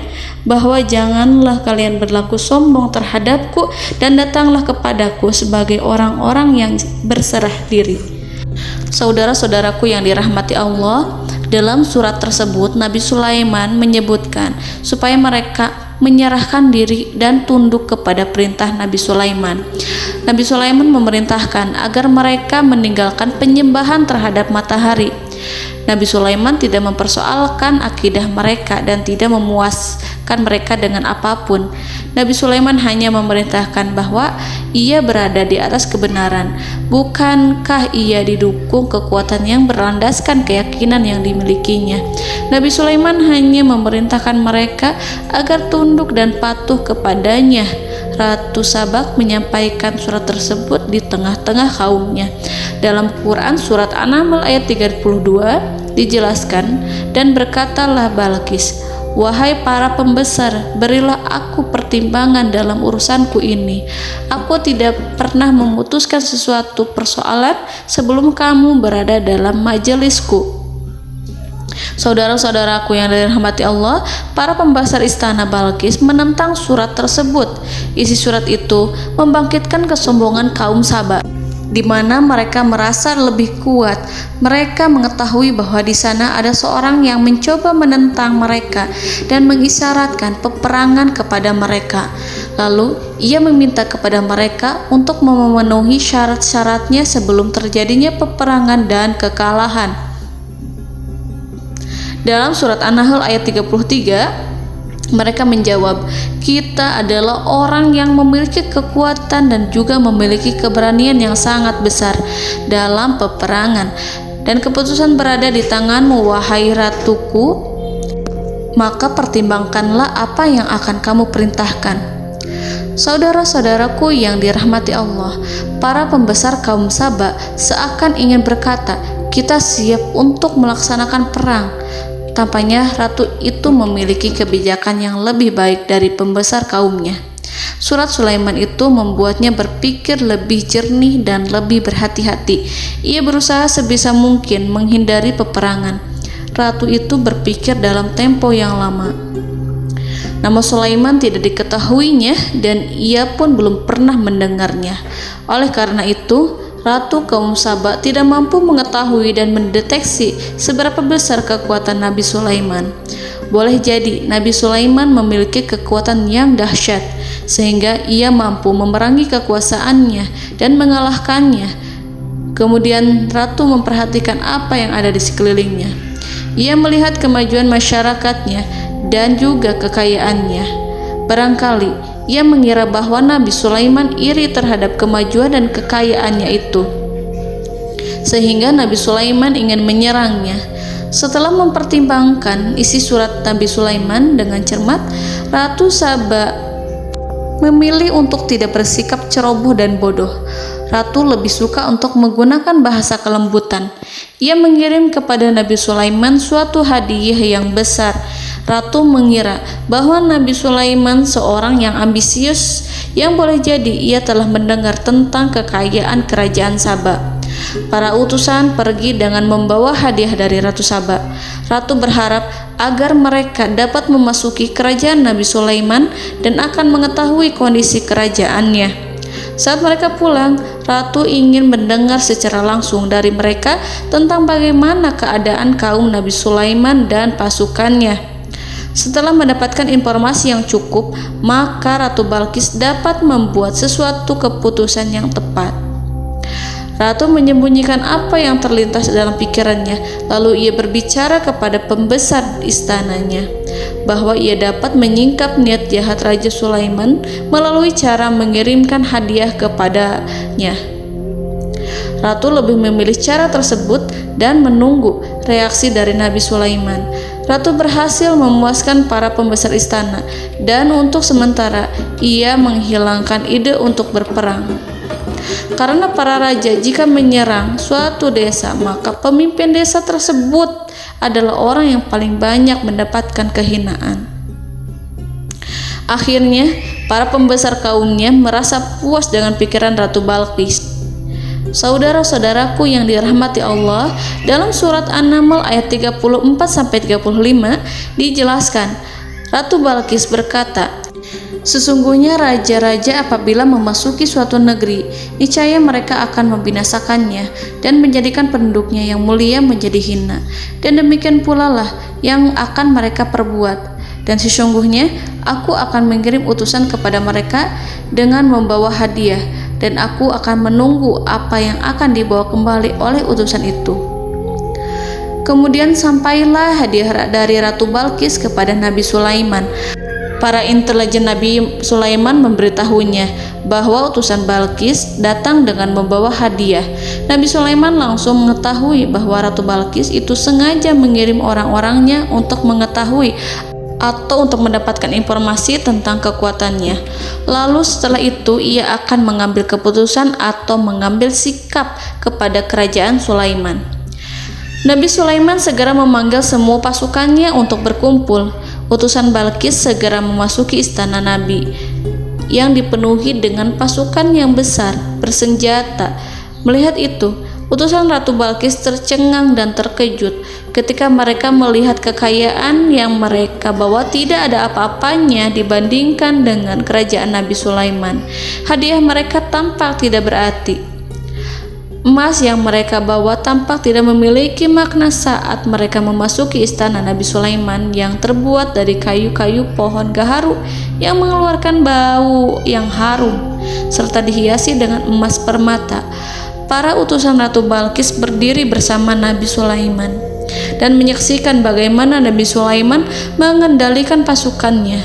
bahwa janganlah kalian berlaku sombong terhadapku dan datanglah kepadaku sebagai orang-orang yang berserah diri." Saudara-saudaraku yang dirahmati Allah, dalam surat tersebut Nabi Sulaiman menyebutkan supaya mereka menyerahkan diri dan tunduk kepada perintah Nabi Sulaiman. Nabi Sulaiman memerintahkan agar mereka meninggalkan penyembahan terhadap matahari. Nabi Sulaiman tidak mempersoalkan akidah mereka dan tidak memuaskan mereka dengan apapun. Nabi Sulaiman hanya memerintahkan bahwa ia berada di atas kebenaran. Bukankah ia didukung kekuatan yang berlandaskan keyakinan yang dimilikinya? Nabi Sulaiman hanya memerintahkan mereka agar tunduk dan patuh kepadanya. Ratu Sabak menyampaikan surat tersebut di tengah-tengah kaumnya. Dalam Quran surat An-Naml ayat 32 dijelaskan, "Dan berkatalah Balqis, wahai para pembesar, berilah aku pertimbangan dalam urusanku ini. Aku tidak pernah memutuskan sesuatu persoalan sebelum kamu berada dalam majelisku." Saudara-saudaraku yang dirahmati Allah, para pembesar istana Balqis menentang surat tersebut. Isi surat itu membangkitkan kesombongan kaum Saba, di mana mereka merasa lebih kuat. Mereka mengetahui bahwa di sana ada seorang yang mencoba menentang mereka dan mengisyaratkan peperangan kepada mereka. Lalu ia meminta kepada mereka untuk memenuhi syarat-syaratnya sebelum terjadinya peperangan dan kekalahan. Dalam surat An-Nahl ayat 33, mereka menjawab, "Kita adalah orang yang memiliki kekuatan dan juga memiliki keberanian yang sangat besar dalam peperangan, dan keputusan berada di tanganmu, wahai ratuku. Maka pertimbangkanlah apa yang akan kamu perintahkan." Saudara-saudaraku yang dirahmati Allah, para pembesar kaum Saba seakan ingin berkata, "Kita siap untuk melaksanakan perang." Tampaknya ratu itu memiliki kebijakan yang lebih baik dari pembesar kaumnya. Surat Sulaiman itu membuatnya berpikir lebih jernih dan lebih berhati-hati. Ia berusaha sebisa mungkin menghindari peperangan. ratu itu berpikir dalam tempo yang lama. Nama Sulaiman tidak diketahuinya dan ia pun belum pernah mendengarnya. Oleh karena itu, Ratu kaum Saba tidak mampu mengetahui dan mendeteksi seberapa besar kekuatan Nabi Sulaiman. Boleh jadi Nabi Sulaiman memiliki kekuatan yang dahsyat, sehingga ia mampu memerangi kekuasaannya dan mengalahkannya. Kemudian Ratu memperhatikan apa yang ada di sekelilingnya. Ia melihat kemajuan masyarakatnya dan juga kekayaannya. Barangkali ia mengira bahwa Nabi Sulaiman iri terhadap kemajuan dan kekayaannya itu, sehingga Nabi Sulaiman ingin menyerangnya. Setelah mempertimbangkan isi surat Nabi Sulaiman dengan cermat, Ratu Saba memilih untuk tidak bersikap ceroboh dan bodoh. Ratu lebih suka untuk menggunakan bahasa kelembutan. Ia mengirim kepada Nabi Sulaiman suatu hadiah yang besar. Ratu mengira bahwa Nabi Sulaiman seorang yang ambisius, yang boleh jadi ia telah mendengar tentang kekayaan kerajaan Saba. Para utusan pergi dengan membawa hadiah dari Ratu Saba. Ratu berharap agar mereka dapat memasuki kerajaan Nabi Sulaiman dan akan mengetahui kondisi kerajaannya. Saat mereka pulang, Ratu ingin mendengar secara langsung dari mereka tentang bagaimana keadaan kaum Nabi Sulaiman dan pasukannya. Setelah mendapatkan informasi yang cukup, maka Ratu Balqis dapat membuat sesuatu keputusan yang tepat. Ratu menyembunyikan apa yang terlintas dalam pikirannya, lalu ia berbicara kepada pembesar istananya bahwa ia dapat menyingkap niat jahat Raja Sulaiman melalui cara mengirimkan hadiah kepadanya. Ratu lebih memilih cara tersebut dan menunggu reaksi dari Nabi Sulaiman. Ratu berhasil memuaskan para pembesar istana dan untuk sementara ia menghilangkan ide untuk berperang. Karena para raja jika menyerang suatu desa, maka pemimpin desa tersebut adalah orang yang paling banyak mendapatkan kehinaan. Akhirnya, para pembesar kaumnya merasa puas dengan pikiran Ratu Balqis. Saudara-saudaraku yang dirahmati Allah, dalam surat An-Naml ayat 34-35 dijelaskan, Ratu Balqis berkata, "Sesungguhnya raja-raja apabila memasuki suatu negeri, niscaya mereka akan membinasakannya dan menjadikan penduduknya yang mulia menjadi hina. Dan demikian pula lah yang akan mereka perbuat. Dan sesungguhnya aku akan mengirim utusan kepada mereka dengan membawa hadiah, dan aku akan menunggu apa yang akan dibawa kembali oleh utusan itu." Kemudian sampailah hadiah dari Ratu Balqis kepada Nabi Sulaiman. Para intelijen Nabi Sulaiman memberitahunya bahwa utusan Balqis datang dengan membawa hadiah. Nabi Sulaiman langsung mengetahui bahwa Ratu Balqis itu sengaja mengirim orang-orangnya untuk mengetahui atau untuk mendapatkan informasi tentang kekuatannya. Lalu setelah itu ia akan mengambil keputusan atau mengambil sikap kepada kerajaan Sulaiman. Nabi Sulaiman segera memanggil semua pasukannya untuk berkumpul. Utusan Balqis segera memasuki istana Nabi yang dipenuhi dengan pasukan yang besar bersenjata. Melihat itu, utusan Ratu Balqis tercengang dan terkejut ketika mereka melihat kekayaan yang mereka bawa tidak ada apa-apanya dibandingkan dengan kerajaan Nabi Sulaiman. Hadiah mereka tampak tidak berarti. Emas yang mereka bawa tampak tidak memiliki makna saat mereka memasuki istana Nabi Sulaiman yang terbuat dari kayu-kayu pohon gaharu yang mengeluarkan bau yang harum serta dihiasi dengan emas permata. Para utusan Ratu Balqis berdiri bersama Nabi Sulaiman dan menyaksikan bagaimana Nabi Sulaiman mengendalikan pasukannya.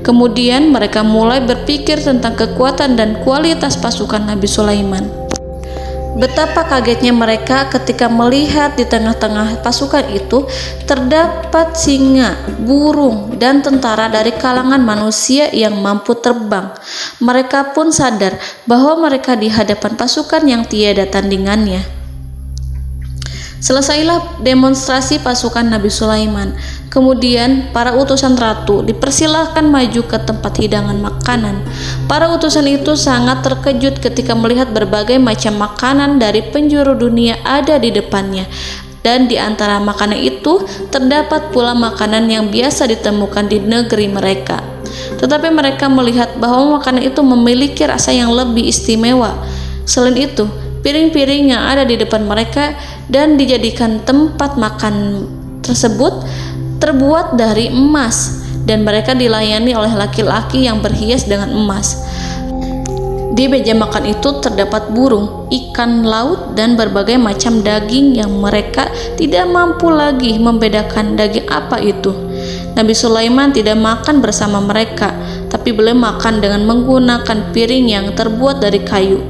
Kemudian mereka mulai berpikir tentang kekuatan dan kualitas pasukan Nabi Sulaiman. Betapa kagetnya mereka ketika melihat di tengah-tengah pasukan itu terdapat singa, burung, dan tentara dari kalangan manusia yang mampu terbang. Mereka pun sadar bahwa mereka di hadapan pasukan yang tiada tandingannya. Selesailah demonstrasi pasukan Nabi Sulaiman. Kemudian para utusan ratu dipersilahkan maju ke tempat hidangan makanan. Para utusan itu sangat terkejut ketika melihat berbagai macam makanan dari penjuru dunia ada di depannya. dan di antara makanan itu terdapat pula makanan yang biasa ditemukan di negeri mereka. Tetapi mereka melihat bahwa makanan itu memiliki rasa yang lebih istimewa. Selain itu, piring-piring yang ada di depan mereka dan dijadikan tempat makan tersebut terbuat dari emas, dan mereka dilayani oleh laki-laki yang berhias dengan emas. Di meja makan itu terdapat burung, ikan laut, dan berbagai macam daging yang mereka tidak mampu lagi membedakan daging apa itu. Nabi Sulaiman tidak makan bersama mereka, tapi beliau makan dengan menggunakan piring yang terbuat dari kayu.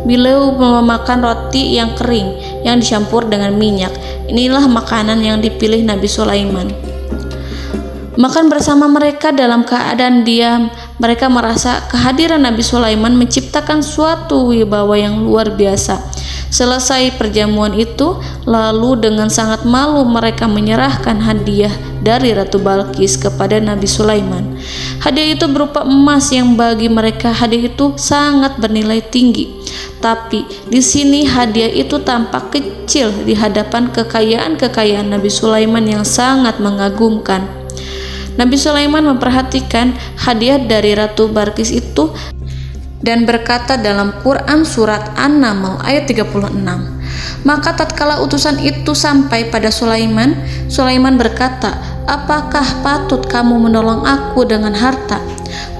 Beliau memakan roti yang kering yang dicampur dengan minyak. Inilah makanan yang dipilih Nabi Sulaiman. Makan bersama mereka dalam keadaan diam, mereka merasa kehadiran Nabi Sulaiman menciptakan suatu wibawa yang luar biasa. Selesai perjamuan itu, lalu dengan sangat malu mereka menyerahkan hadiah dari Ratu Balqis kepada Nabi Sulaiman. Hadiah itu berupa emas yang bagi mereka hadiah itu sangat bernilai tinggi. Tapi di sini hadiah itu tampak kecil di hadapan kekayaan-kekayaan Nabi Sulaiman yang sangat mengagumkan. Nabi Sulaiman memperhatikan hadiah dari Ratu Balqis itu dan berkata dalam Quran surat An-Naml ayat 36. Maka tatkala utusan itu sampai pada Sulaiman, Sulaiman berkata, "Apakah patut kamu menolong aku dengan harta?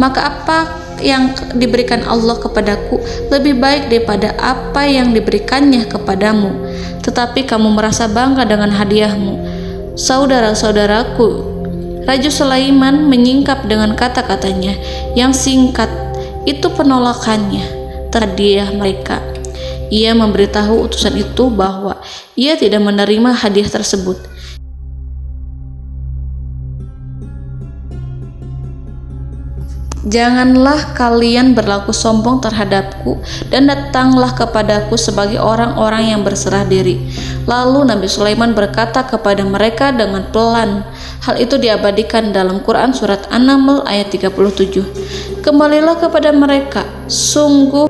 Maka apa yang diberikan Allah kepadaku lebih baik daripada apa yang diberikannya kepadamu. Tetapi kamu merasa bangga dengan hadiahmu." Saudara-saudaraku, Raja Sulaiman menyingkap dengan kata-katanya yang singkat itu penolakannya terhadap hadiah mereka. Ia memberitahu utusan itu bahwa ia tidak menerima hadiah tersebut. "Janganlah kalian berlaku sombong terhadapku dan datanglah kepadaku sebagai orang-orang yang berserah diri." Lalu Nabi Sulaiman berkata kepada mereka dengan pelan. Hal itu diabadikan dalam Quran surat An-Naml ayat 37. "Kembalilah kepada mereka, sungguh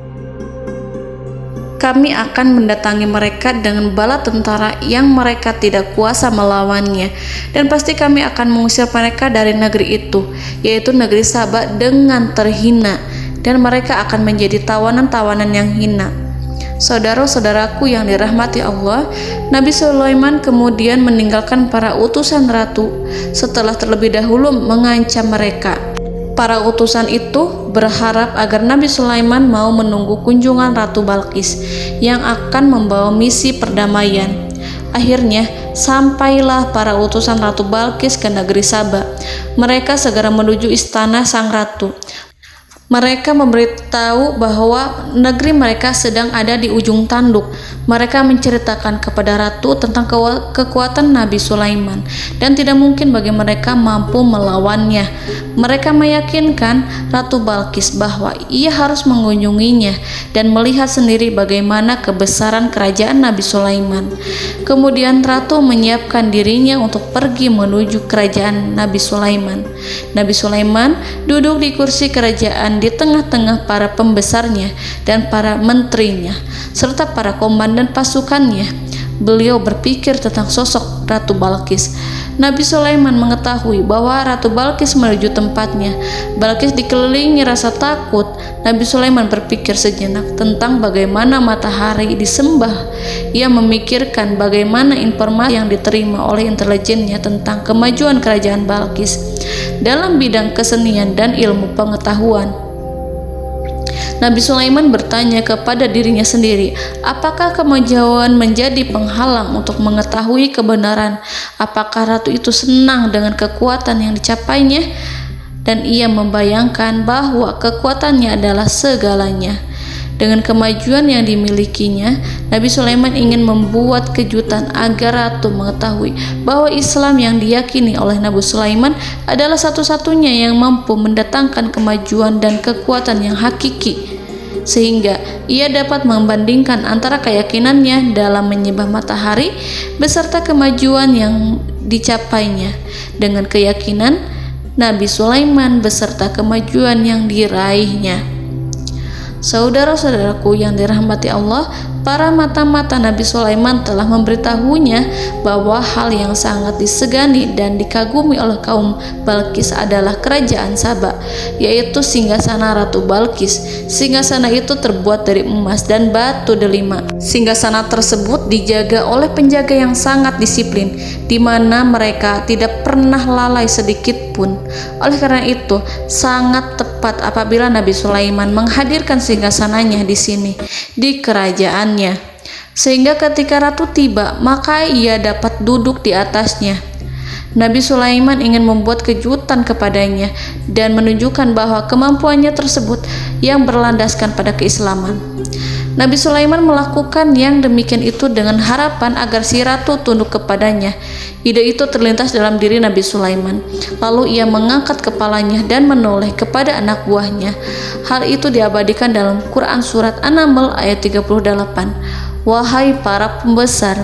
kami akan mendatangi mereka dengan bala tentara yang mereka tidak kuasa melawannya, dan pasti kami akan mengusir mereka dari negeri itu, yaitu negeri Saba, dengan terhina, dan mereka akan menjadi tawanan-tawanan yang hina." Saudara-saudaraku yang dirahmati Allah, Nabi Sulaiman kemudian meninggalkan para utusan ratu setelah terlebih dahulu mengancam mereka. Para utusan itu berharap agar Nabi Sulaiman mau menunggu kunjungan Ratu Balqis yang akan membawa misi perdamaian. Akhirnya sampailah para utusan Ratu Balqis ke negeri Saba. Mereka segera menuju istana sang ratu. Mereka memberitahu bahwa negeri mereka sedang ada di ujung tanduk. Mereka menceritakan kepada ratu tentang kekuatan Nabi Sulaiman dan tidak mungkin bagi mereka mampu melawannya. Mereka meyakinkan Ratu Balqis bahwa ia harus mengunjunginya dan melihat sendiri bagaimana kebesaran kerajaan Nabi Sulaiman. Kemudian ratu menyiapkan dirinya untuk pergi menuju kerajaan Nabi Sulaiman. Nabi Sulaiman duduk di kursi kerajaan di tengah-tengah para pembesarnya dan para menterinya serta para komandan pasukannya. Beliau berpikir tentang sosok Ratu Balqis. Nabi Sulaiman mengetahui bahwa Ratu Balqis menuju tempatnya. Balqis dikelilingi rasa takut. Nabi Sulaiman berpikir sejenak tentang bagaimana matahari disembah. Ia memikirkan bagaimana informasi yang diterima oleh intelijennya tentang kemajuan kerajaan Balqis dalam bidang kesenian dan ilmu pengetahuan. Nabi Sulaiman bertanya kepada dirinya sendiri, apakah kemajuan menjadi penghalang untuk mengetahui kebenaran? Apakah ratu itu senang dengan kekuatan yang dicapainya? Dan ia membayangkan bahwa kekuatannya adalah segalanya. Dengan kemajuan yang dimilikinya, Nabi Sulaiman ingin membuat kejutan agar ratu mengetahui bahwa Islam yang diyakini oleh Nabi Sulaiman adalah satu-satunya yang mampu mendatangkan kemajuan dan kekuatan yang hakiki, sehingga ia dapat membandingkan antara keyakinannya dalam menyembah matahari beserta kemajuan yang dicapainya dengan keyakinan Nabi Sulaiman beserta kemajuan yang diraihnya. Saudara-saudaraku yang dirahmati Allah, para mata-mata Nabi Sulaiman telah memberitahunya bahwa hal yang sangat disegani dan dikagumi oleh kaum Balkis adalah kerajaan Saba, yaitu singgasana Ratu Balkis. Singgasana itu terbuat dari emas dan batu delima. Singgasana tersebut dijaga oleh penjaga yang sangat disiplin, di mana mereka tidak pernah lalai sedikit pun. Oleh karena itu, sangat tepat apabila Nabi Sulaiman menghadirkan singgasananya di sini, di kerajaannya, sehingga ketika ratu tiba, maka ia dapat duduk di atasnya. Nabi Sulaiman ingin membuat kejutan kepadanya dan menunjukkan bahwa kemampuannya tersebut yang berlandaskan pada keislaman. Nabi Sulaiman melakukan yang demikian itu dengan harapan agar si ratu tunduk kepadanya. Ide itu terlintas dalam diri Nabi Sulaiman. Lalu ia mengangkat kepalanya dan menoleh kepada anak buahnya. Hal itu diabadikan dalam Quran Surat An-Naml ayat 38. Wahai para pembesar,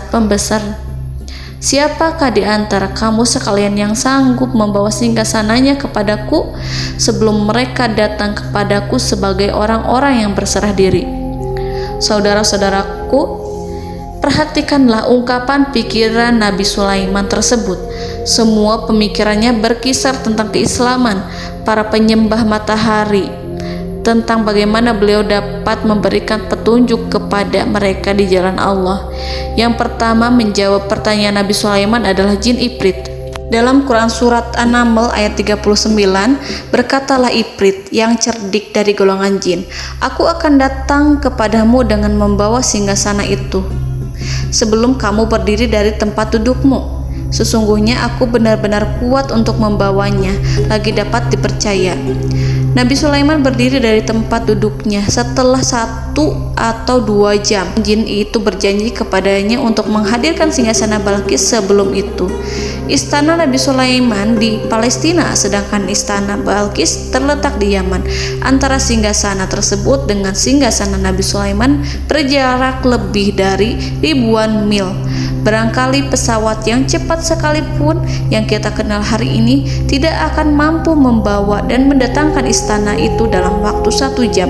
siapakah di antara kamu sekalian yang sanggup membawa singgasananya kepadaku sebelum mereka datang kepadaku sebagai orang-orang yang berserah diri? Saudara-saudaraku, perhatikanlah ungkapan pikiran Nabi Sulaiman tersebut. Semua pemikirannya berkisar tentang keislaman para penyembah matahari, tentang bagaimana beliau dapat memberikan petunjuk kepada mereka di jalan Allah. Yang pertama menjawab pertanyaan Nabi Sulaiman adalah jin Ifrit. Dalam Quran Surat An-Naml ayat 39, berkatalah Ifrit yang cerdik dari golongan jin, aku akan datang kepadamu dengan membawa singgasana itu sebelum kamu berdiri dari tempat dudukmu. Sesungguhnya aku benar-benar kuat untuk membawanya, lagi dapat dipercaya. Nabi Sulaiman berdiri dari tempat duduknya setelah 1 atau 2 jam. Jin itu berjanji kepadanya untuk menghadirkan singgasana Balkis sebelum itu. Istana Nabi Sulaiman di Palestina, sedangkan istana Balkis terletak di Yaman. Antara singgasana tersebut dengan singgasana Nabi Sulaiman berjarak lebih dari ribuan mil. Barangkali pesawat yang cepat sekalipun yang kita kenal hari ini tidak akan mampu membawa dan mendatangkan istana itu dalam waktu 1 jam.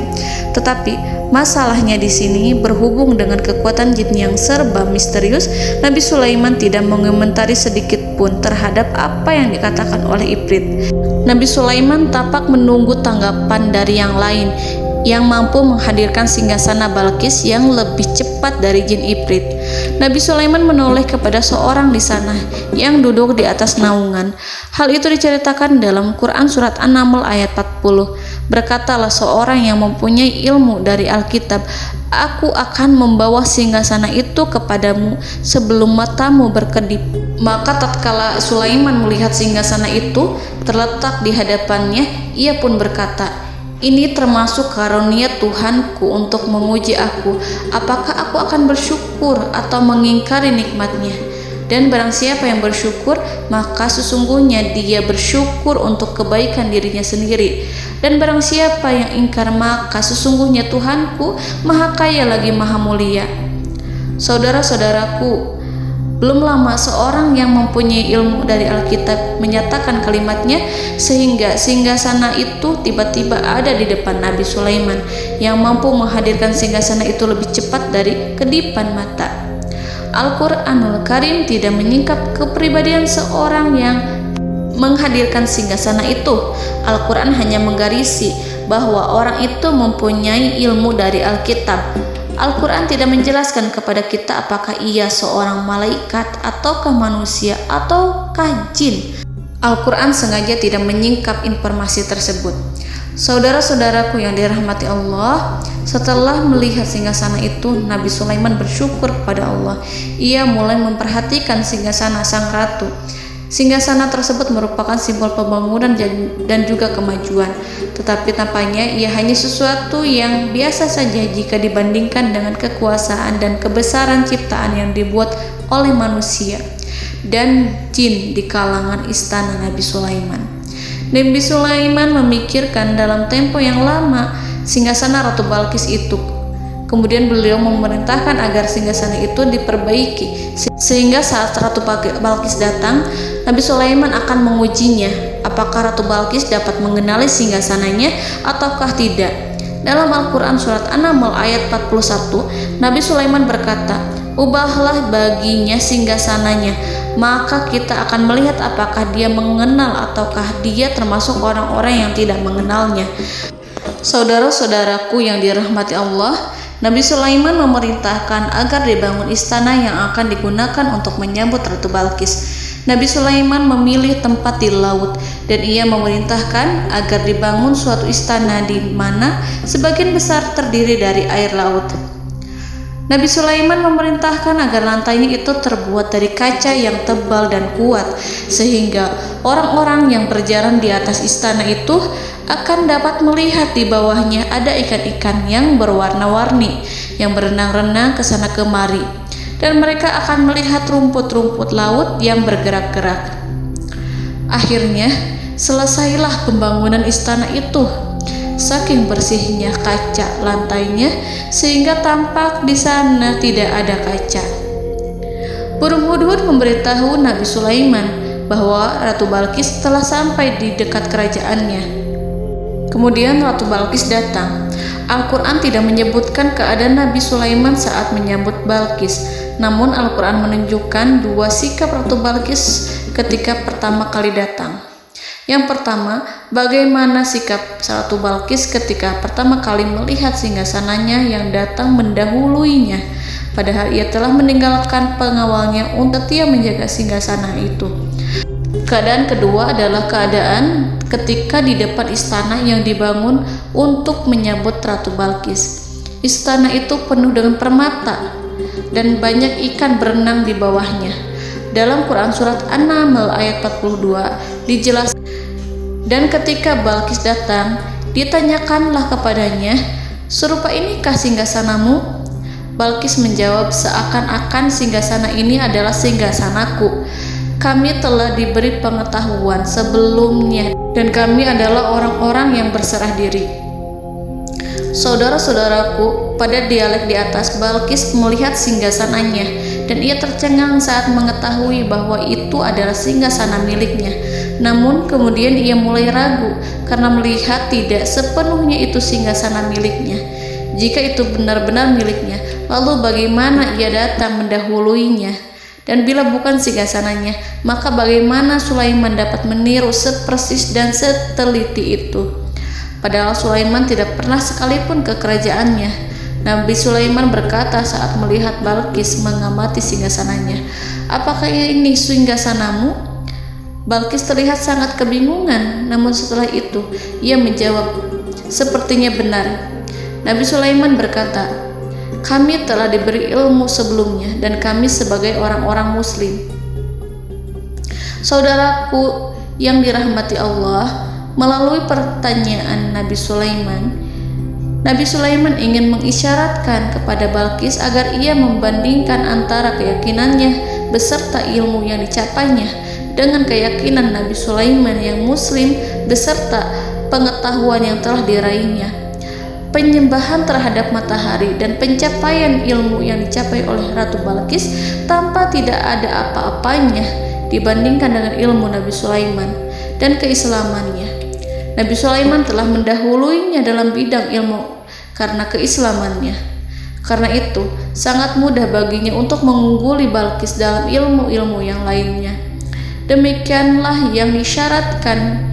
Tetapi masalahnya di sini berhubung dengan kekuatan jin yang serba misterius, Nabi Sulaiman tidak mengomentari sedikit pun terhadap apa yang dikatakan oleh Ifrit. Nabi Sulaiman tapak menunggu tanggapan dari yang lain yang mampu menghadirkan singgasana Balkis yang lebih cepat dari jin Ifrit. Nabi Sulaiman menoleh kepada seorang di sana yang duduk di atas naungan. Hal itu diceritakan dalam Quran Surat An-Naml ayat 40. Berkatalah seorang yang mempunyai ilmu dari Alkitab, aku akan membawa singgasana itu kepadamu sebelum matamu berkedip. Maka tatkala Sulaiman melihat singgasana itu terletak di hadapannya, ia pun berkata, ini termasuk karunia Tuhanku untuk menguji aku. Apakah aku akan bersyukur atau mengingkari nikmatnya? Dan barang siapa yang bersyukur, maka sesungguhnya dia bersyukur untuk kebaikan dirinya sendiri. Dan barang siapa yang ingkar, maka sesungguhnya Tuhanku Maha Kaya lagi Maha Mulia. Saudara-saudaraku, belum lama seorang yang mempunyai ilmu dari Alkitab menyatakan kalimatnya, sehingga singgasana itu tiba-tiba ada di depan Nabi Sulaiman yang mampu menghadirkan singgasana itu lebih cepat dari kedipan mata. Al-Quranul Karim tidak menyingkap kepribadian seorang yang menghadirkan singgasana itu. Al-Quran hanya menggarisi bahwa orang itu mempunyai ilmu dari Alkitab. Al-Quran tidak menjelaskan kepada kita apakah ia seorang malaikat ataukah manusia ataukah jin. Al-Quran sengaja tidak menyingkap informasi tersebut. Saudara-saudaraku yang dirahmati Allah, setelah melihat singgasana itu, Nabi Sulaiman bersyukur kepada Allah. Ia mulai memperhatikan singgasana sang ratu. Singgasana tersebut merupakan simbol pembangunan dan juga kemajuan, tetapi tampaknya ia hanya sesuatu yang biasa saja jika dibandingkan dengan kekuasaan dan kebesaran ciptaan yang dibuat oleh manusia dan jin di kalangan istana Nabi Sulaiman. Nabi Sulaiman memikirkan dalam tempo yang lama singgasana Ratu Balkis itu. Kemudian beliau memerintahkan agar singgasana itu diperbaiki, sehingga saat Ratu Balkis datang, Nabi Sulaiman akan mengujinya apakah Ratu Balkis dapat mengenali singgasananya ataukah tidak. Dalam Al-Quran surat An-Naml ayat 41, Nabi Sulaiman berkata, "Ubahlah baginya singgasananya, maka kita akan melihat apakah dia mengenal ataukah dia termasuk orang-orang yang tidak mengenalnya." Saudara-saudaraku yang dirahmati Allah, Nabi Sulaiman memerintahkan agar dibangun istana yang akan digunakan untuk menyambut Ratu Balqis. Nabi Sulaiman memilih tempat di laut dan ia memerintahkan agar dibangun suatu istana di mana sebagian besar terdiri dari air laut. Nabi Sulaiman memerintahkan agar lantainya itu terbuat dari kaca yang tebal dan kuat sehingga orang-orang yang berjalan di atas istana itu akan dapat melihat di bawahnya ada ikan-ikan yang berwarna-warni yang berenang-renang ke sana kemari, dan mereka akan melihat rumput-rumput laut yang bergerak-gerak. Akhirnya selesailah pembangunan istana itu. Saking bersihnya kaca lantainya sehingga tampak di sana tidak ada kaca. Burung hudhud memberitahu Nabi Sulaiman bahwa Ratu Balqis telah sampai di dekat kerajaannya. Kemudian Ratu Balqis datang. Al-Quran tidak menyebutkan keadaan Nabi Sulaiman saat menyambut Balqis, namun Al-Quran menunjukkan dua sikap Ratu Balqis ketika pertama kali datang. Yang pertama, bagaimana sikap Ratu Balqis ketika pertama kali melihat singgasananya yang datang mendahuluinya, padahal ia telah meninggalkan pengawalnya untuk setia menjaga singgasana itu. Keadaan kedua adalah keadaan ketika di depan istana yang dibangun untuk menyambut Ratu Balqis. Istana itu penuh dengan permata dan banyak ikan berenang di bawahnya. Dalam Quran surat An-Naml ayat 42 dijelaskan, dan ketika Balqis datang, ditanyakanlah kepadanya, "Serupa inikah singgasanamu?" Balqis menjawab, "Seakan-akan singgasana ini adalah singgasanaku. Kami telah diberi pengetahuan sebelumnya dan kami adalah orang-orang yang berserah diri." Saudara-saudaraku, pada dialek di atas, Balqis melihat singgasananya dan ia tercengang saat mengetahui bahwa itu adalah singgasana miliknya. Namun kemudian ia mulai ragu karena melihat tidak sepenuhnya itu singgasana miliknya. Jika itu benar-benar miliknya, lalu bagaimana ia datang mendahuluinya? Dan bila bukan singgasananya, maka bagaimana Sulaiman dapat meniru sepersis dan seteliti itu? Padahal Sulaiman tidak pernah sekalipun ke kerajaannya. Nabi Sulaiman berkata saat melihat Balqis mengamati singgasananya, "Apakah ini singgasanamu?" Balqis terlihat sangat kebingungan, namun setelah itu ia menjawab, "Sepertinya benar." Nabi Sulaiman berkata, "Kami telah diberi ilmu sebelumnya dan kami sebagai orang-orang muslim." Saudaraku yang dirahmati Allah, melalui pertanyaan Nabi Sulaiman ingin mengisyaratkan kepada Balqis agar ia membandingkan antara keyakinannya beserta ilmu yang dicapainya dengan keyakinan Nabi Sulaiman yang muslim beserta pengetahuan yang telah diraihnya. Penyembahan terhadap matahari dan pencapaian ilmu yang dicapai oleh Ratu Balqis tanpa tidak ada apa-apanya dibandingkan dengan ilmu Nabi Sulaiman dan keislamannya. Nabi Sulaiman telah mendahuluinya dalam bidang ilmu karena keislamannya. Karena itu, sangat mudah baginya untuk mengungguli Balqis dalam ilmu-ilmu yang lainnya. Demikianlah yang disyaratkan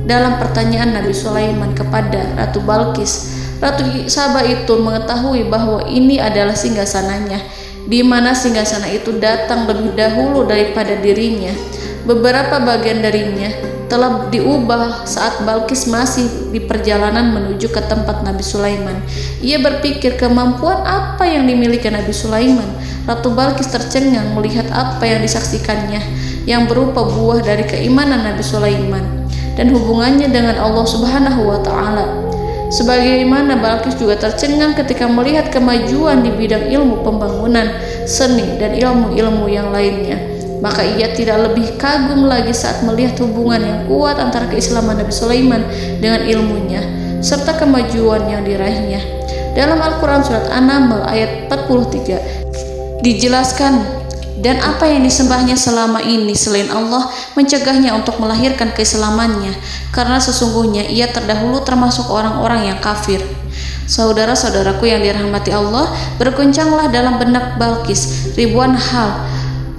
dalam pertanyaan Nabi Sulaiman kepada Ratu Balqis. Ratu Saba itu mengetahui bahwa ini adalah singgasananya, di mana singgasana itu datang lebih dahulu daripada dirinya. Beberapa bagian darinya telah diubah saat Balqis masih di perjalanan menuju ke tempat Nabi Sulaiman. Ia berpikir kemampuan apa yang dimiliki Nabi Sulaiman. Ratu Balqis tercengang melihat apa yang disaksikannya, yang berupa buah dari keimanan Nabi Sulaiman dan hubungannya dengan Allah Subhanahu wa Ta'ala. Sebagaimana Balqis juga tercengang ketika melihat kemajuan di bidang ilmu pembangunan, seni, dan ilmu-ilmu yang lainnya. Maka ia tidak lebih kagum lagi saat melihat hubungan yang kuat antara keislaman Nabi Sulaiman dengan ilmunya serta kemajuan yang diraihnya. Dalam Al-Quran surat An-Naml ayat 43 dijelaskan, dan apa yang disembahnya selama ini selain Allah mencegahnya untuk melahirkan keislamannya, karena sesungguhnya ia terdahulu termasuk orang-orang yang kafir. Saudara-saudaraku yang dirahmati Allah, bergoncanglah dalam benak Balqis ribuan hal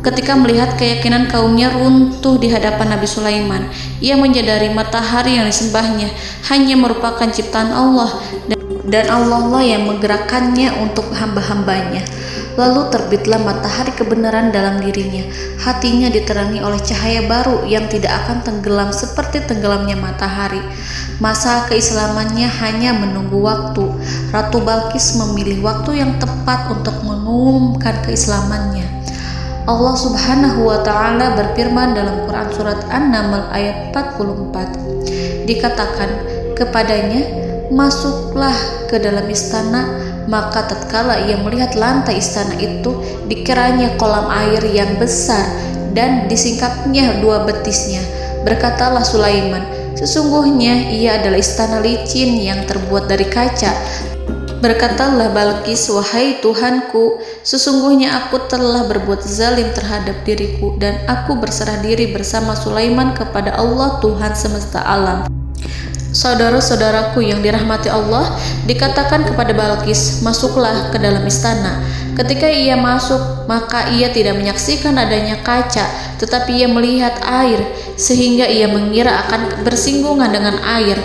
ketika melihat keyakinan kaumnya runtuh di hadapan Nabi Sulaiman. Ia menyadari matahari yang disembahnya hanya merupakan ciptaan Allah, dan Allah lah yang menggerakkannya untuk hamba-hambanya. Lalu terbitlah matahari kebenaran dalam dirinya. Hatinya diterangi oleh cahaya baru yang tidak akan tenggelam seperti tenggelamnya matahari. Masa keislamannya hanya menunggu waktu. Ratu Balqis memilih waktu yang tepat untuk mengumumkan keislamannya. Allah Subhanahu wa Ta'ala berfirman dalam Quran Surat An-Naml ayat 44. Dikatakan kepadanya, masuklah ke dalam istana. Maka tatkala ia melihat lantai istana itu, dikiranya kolam air yang besar dan disingkapnya 2 betisnya. Berkatalah Sulaiman, sesungguhnya ia adalah istana licin yang terbuat dari kaca. Berkatalah Balqis, wahai Tuhanku, sesungguhnya aku telah berbuat zalim terhadap diriku, dan aku berserah diri bersama Sulaiman kepada Allah Tuhan semesta alam. Saudara-saudaraku yang dirahmati Allah, dikatakan kepada Balqis, masuklah ke dalam istana. Ketika ia masuk, maka ia tidak menyaksikan adanya kaca, tetapi ia melihat air, sehingga ia mengira akan bersinggungan dengan air.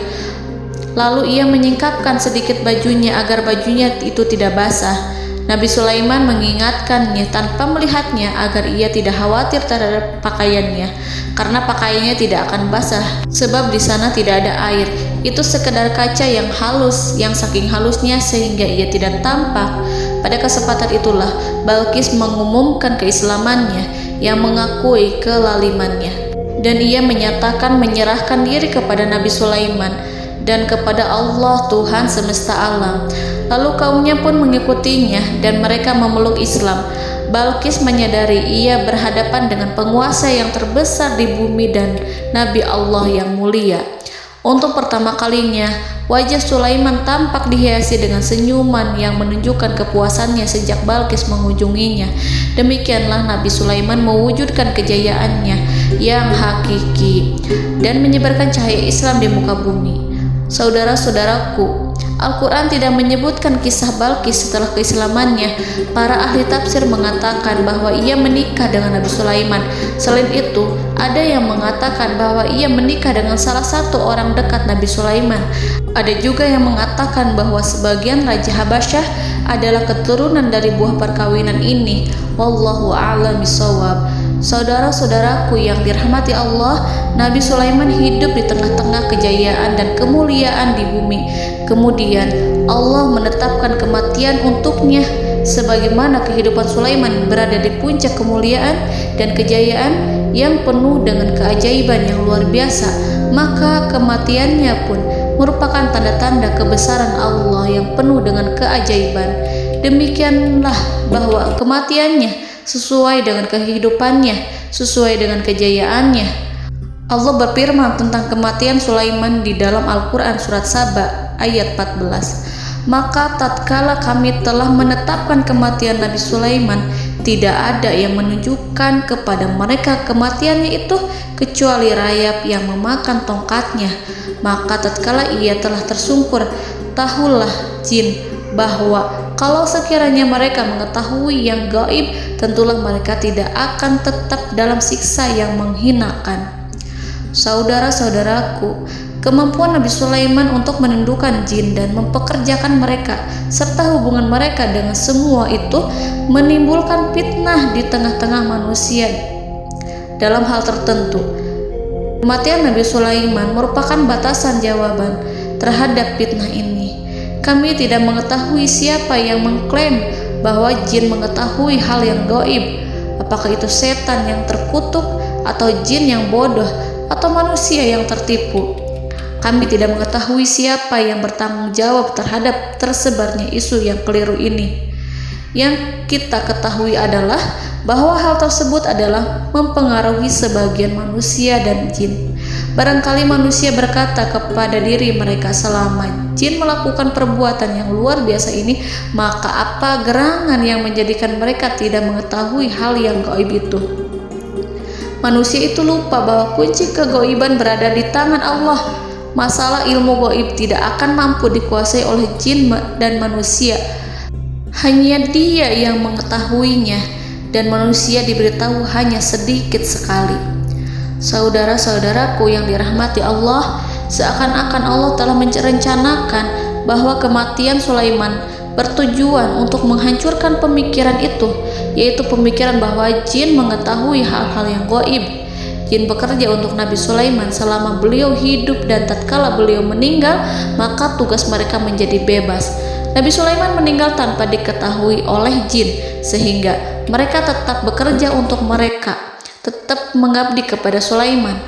Lalu ia menyingkapkan sedikit bajunya agar bajunya itu tidak basah. Nabi Sulaiman mengingatkannya tanpa melihatnya agar ia tidak khawatir terhadap pakaiannya, karena pakaiannya tidak akan basah, sebab di sana tidak ada air. Itu sekedar kaca yang halus, yang saking halusnya sehingga ia tidak tampak. Pada kesempatan itulah Balqis mengumumkan keislamannya yang mengakui kelalimannya, dan ia menyatakan menyerahkan diri kepada Nabi Sulaiman dan kepada Allah Tuhan semesta alam. Lalu kaumnya pun mengikutinya dan mereka memeluk Islam. Balqis menyadari ia berhadapan dengan penguasa yang terbesar di bumi dan Nabi Allah yang mulia. Untuk pertama kalinya, wajah Sulaiman tampak dihiasi dengan senyuman yang menunjukkan kepuasannya sejak Balqis mengunjunginya. Demikianlah Nabi Sulaiman mewujudkan kejayaannya yang hakiki dan menyebarkan cahaya Islam di muka bumi. Saudara-saudaraku, Al-Quran tidak menyebutkan kisah Balqis setelah keislamannya. Para ahli tafsir mengatakan bahwa ia menikah dengan Nabi Sulaiman. Selain itu, ada yang mengatakan bahwa ia menikah dengan salah satu orang dekat Nabi Sulaiman. Ada juga yang mengatakan bahwa sebagian Raja Habasyah adalah keturunan dari buah perkawinan ini. Wallahu a'lam bishawab. Saudara-saudaraku yang dirahmati Allah, Nabi Sulaiman hidup di tengah-tengah kejayaan dan kemuliaan di bumi. Kemudian Allah menetapkan kematian untuknya, sebagaimana kehidupan Sulaiman berada di puncak kemuliaan dan kejayaan yang penuh dengan keajaiban yang luar biasa, maka kematiannya pun merupakan tanda-tanda kebesaran Allah yang penuh dengan keajaiban. Demikianlah bahwa kematiannya sesuai dengan kehidupannya, sesuai dengan kejayaannya. Allah berfirman tentang kematian Sulaiman di dalam Al-Quran Surat Saba ayat 14. Maka tatkala kami telah menetapkan kematian Nabi Sulaiman, tidak ada yang menunjukkan kepada mereka kematiannya itu kecuali rayap yang memakan tongkatnya. Maka tatkala ia telah tersungkur, tahulah jin bahwa kalau sekiranya mereka mengetahui yang gaib, tentulah mereka tidak akan tetap dalam siksa yang menghinakan. Saudara-saudaraku, kemampuan Nabi Sulaiman untuk menundukkan jin dan mempekerjakan mereka serta hubungan mereka dengan semua itu menimbulkan fitnah di tengah-tengah manusia dalam hal tertentu. Kematian Nabi Sulaiman merupakan batasan jawaban terhadap fitnah ini. Kami tidak mengetahui siapa yang mengklaim bahwa jin mengetahui hal yang gaib. Apakah itu setan yang terkutuk, atau jin yang bodoh, atau manusia yang tertipu? Kami tidak mengetahui siapa yang bertanggung jawab terhadap tersebarnya isu yang keliru ini. Yang kita ketahui adalah bahwa hal tersebut adalah mempengaruhi sebagian manusia dan jin. Barangkali manusia berkata kepada diri mereka, selama jin melakukan perbuatan yang luar biasa ini, maka apa gerangan yang menjadikan mereka tidak mengetahui hal yang gaib itu? Manusia itu lupa bahwa kunci kegaiban berada di tangan Allah. Masalah ilmu gaib tidak akan mampu dikuasai oleh jin dan manusia. Hanya Dia yang mengetahuinya, dan manusia diberitahu hanya sedikit sekali. Saudara-saudaraku yang dirahmati Allah, seakan-akan Allah telah merencanakan bahwa kematian Sulaiman bertujuan untuk menghancurkan pemikiran itu, yaitu pemikiran bahwa jin mengetahui hal-hal yang gaib. Jin bekerja untuk Nabi Sulaiman selama beliau hidup, dan tatkala beliau meninggal, maka tugas mereka menjadi bebas. Nabi Sulaiman meninggal tanpa diketahui oleh jin, sehingga mereka tetap bekerja untuk mereka, tetap mengabdi kepada Sulaiman.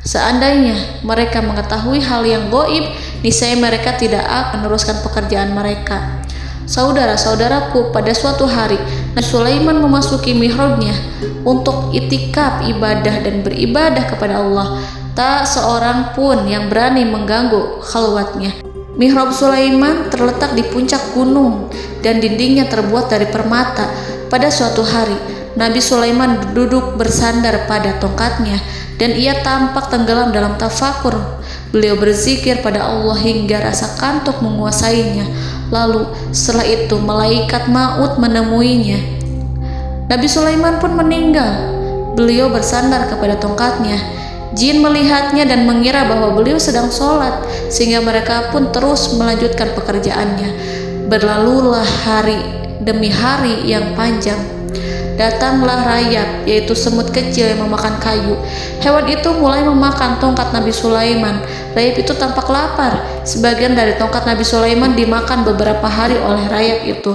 Seandainya mereka mengetahui hal yang gaib, niscaya mereka tidak akan meneruskan pekerjaan mereka. Saudara-saudaraku, pada suatu hari Nabi Sulaiman memasuki mihrabnya untuk itikaf ibadah dan beribadah kepada Allah. Tak seorang pun yang berani mengganggu khalwatnya. Mihrab Sulaiman terletak di puncak gunung dan dindingnya terbuat dari permata. Pada suatu hari Nabi Sulaiman duduk bersandar pada tongkatnya, dan ia tampak tenggelam dalam tafakur. Beliau berzikir pada Allah hingga rasa kantuk menguasainya. Lalu setelah itu malaikat maut menemuinya. Nabi Sulaiman pun meninggal. Beliau bersandar kepada tongkatnya. Jin melihatnya dan mengira bahwa beliau sedang sholat, sehingga mereka pun terus melanjutkan pekerjaannya. Berlalulah hari demi hari yang panjang. Datanglah rayap, yaitu semut kecil yang memakan kayu. Hewan itu mulai memakan tongkat Nabi Sulaiman. Rayap itu tampak lapar. Sebagian dari tongkat Nabi Sulaiman dimakan beberapa hari oleh rayap itu.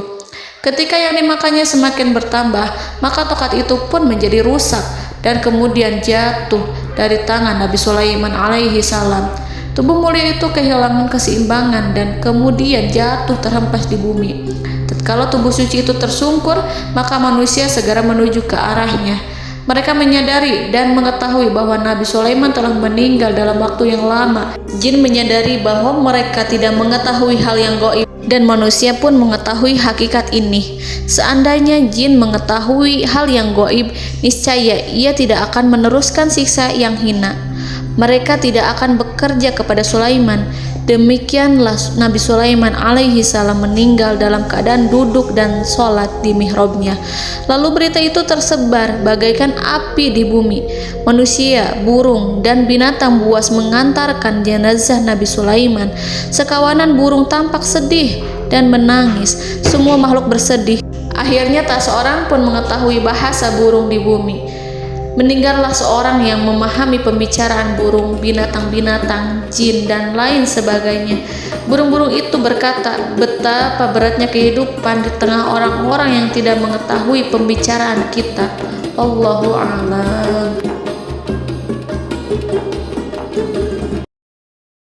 Ketika yang dimakannya semakin bertambah, maka tongkat itu pun menjadi rusak dan kemudian jatuh dari tangan Nabi Sulaiman alaihi salam. Tubuh mulia itu kehilangan keseimbangan dan kemudian jatuh terhempas di bumi. Tatkala tubuh suci itu tersungkur, maka manusia segera menuju ke arahnya. Mereka menyadari dan mengetahui bahwa Nabi Sulaiman telah meninggal dalam waktu yang lama. Jin menyadari bahwa mereka tidak mengetahui hal yang gaib, dan manusia pun mengetahui hakikat ini. Seandainya jin mengetahui hal yang gaib, niscaya ia tidak akan meneruskan siksa yang hina. Mereka tidak akan bekerja kepada Sulaiman. Demikianlah Nabi Sulaiman alaihi salam meninggal dalam keadaan duduk dan sholat di mihrabnya. Lalu berita itu tersebar bagaikan api di bumi. Manusia, burung, dan binatang buas mengantarkan jenazah Nabi Sulaiman. Sekawanan burung tampak sedih dan menangis. Semua makhluk bersedih. Akhirnya tak seorang pun mengetahui bahasa burung di bumi. Meninggallah seorang yang memahami pembicaraan burung, binatang-binatang, jin, dan lain sebagainya. Burung-burung itu berkata, betapa beratnya kehidupan di tengah orang-orang yang tidak mengetahui pembicaraan kita. Allahu a'lam.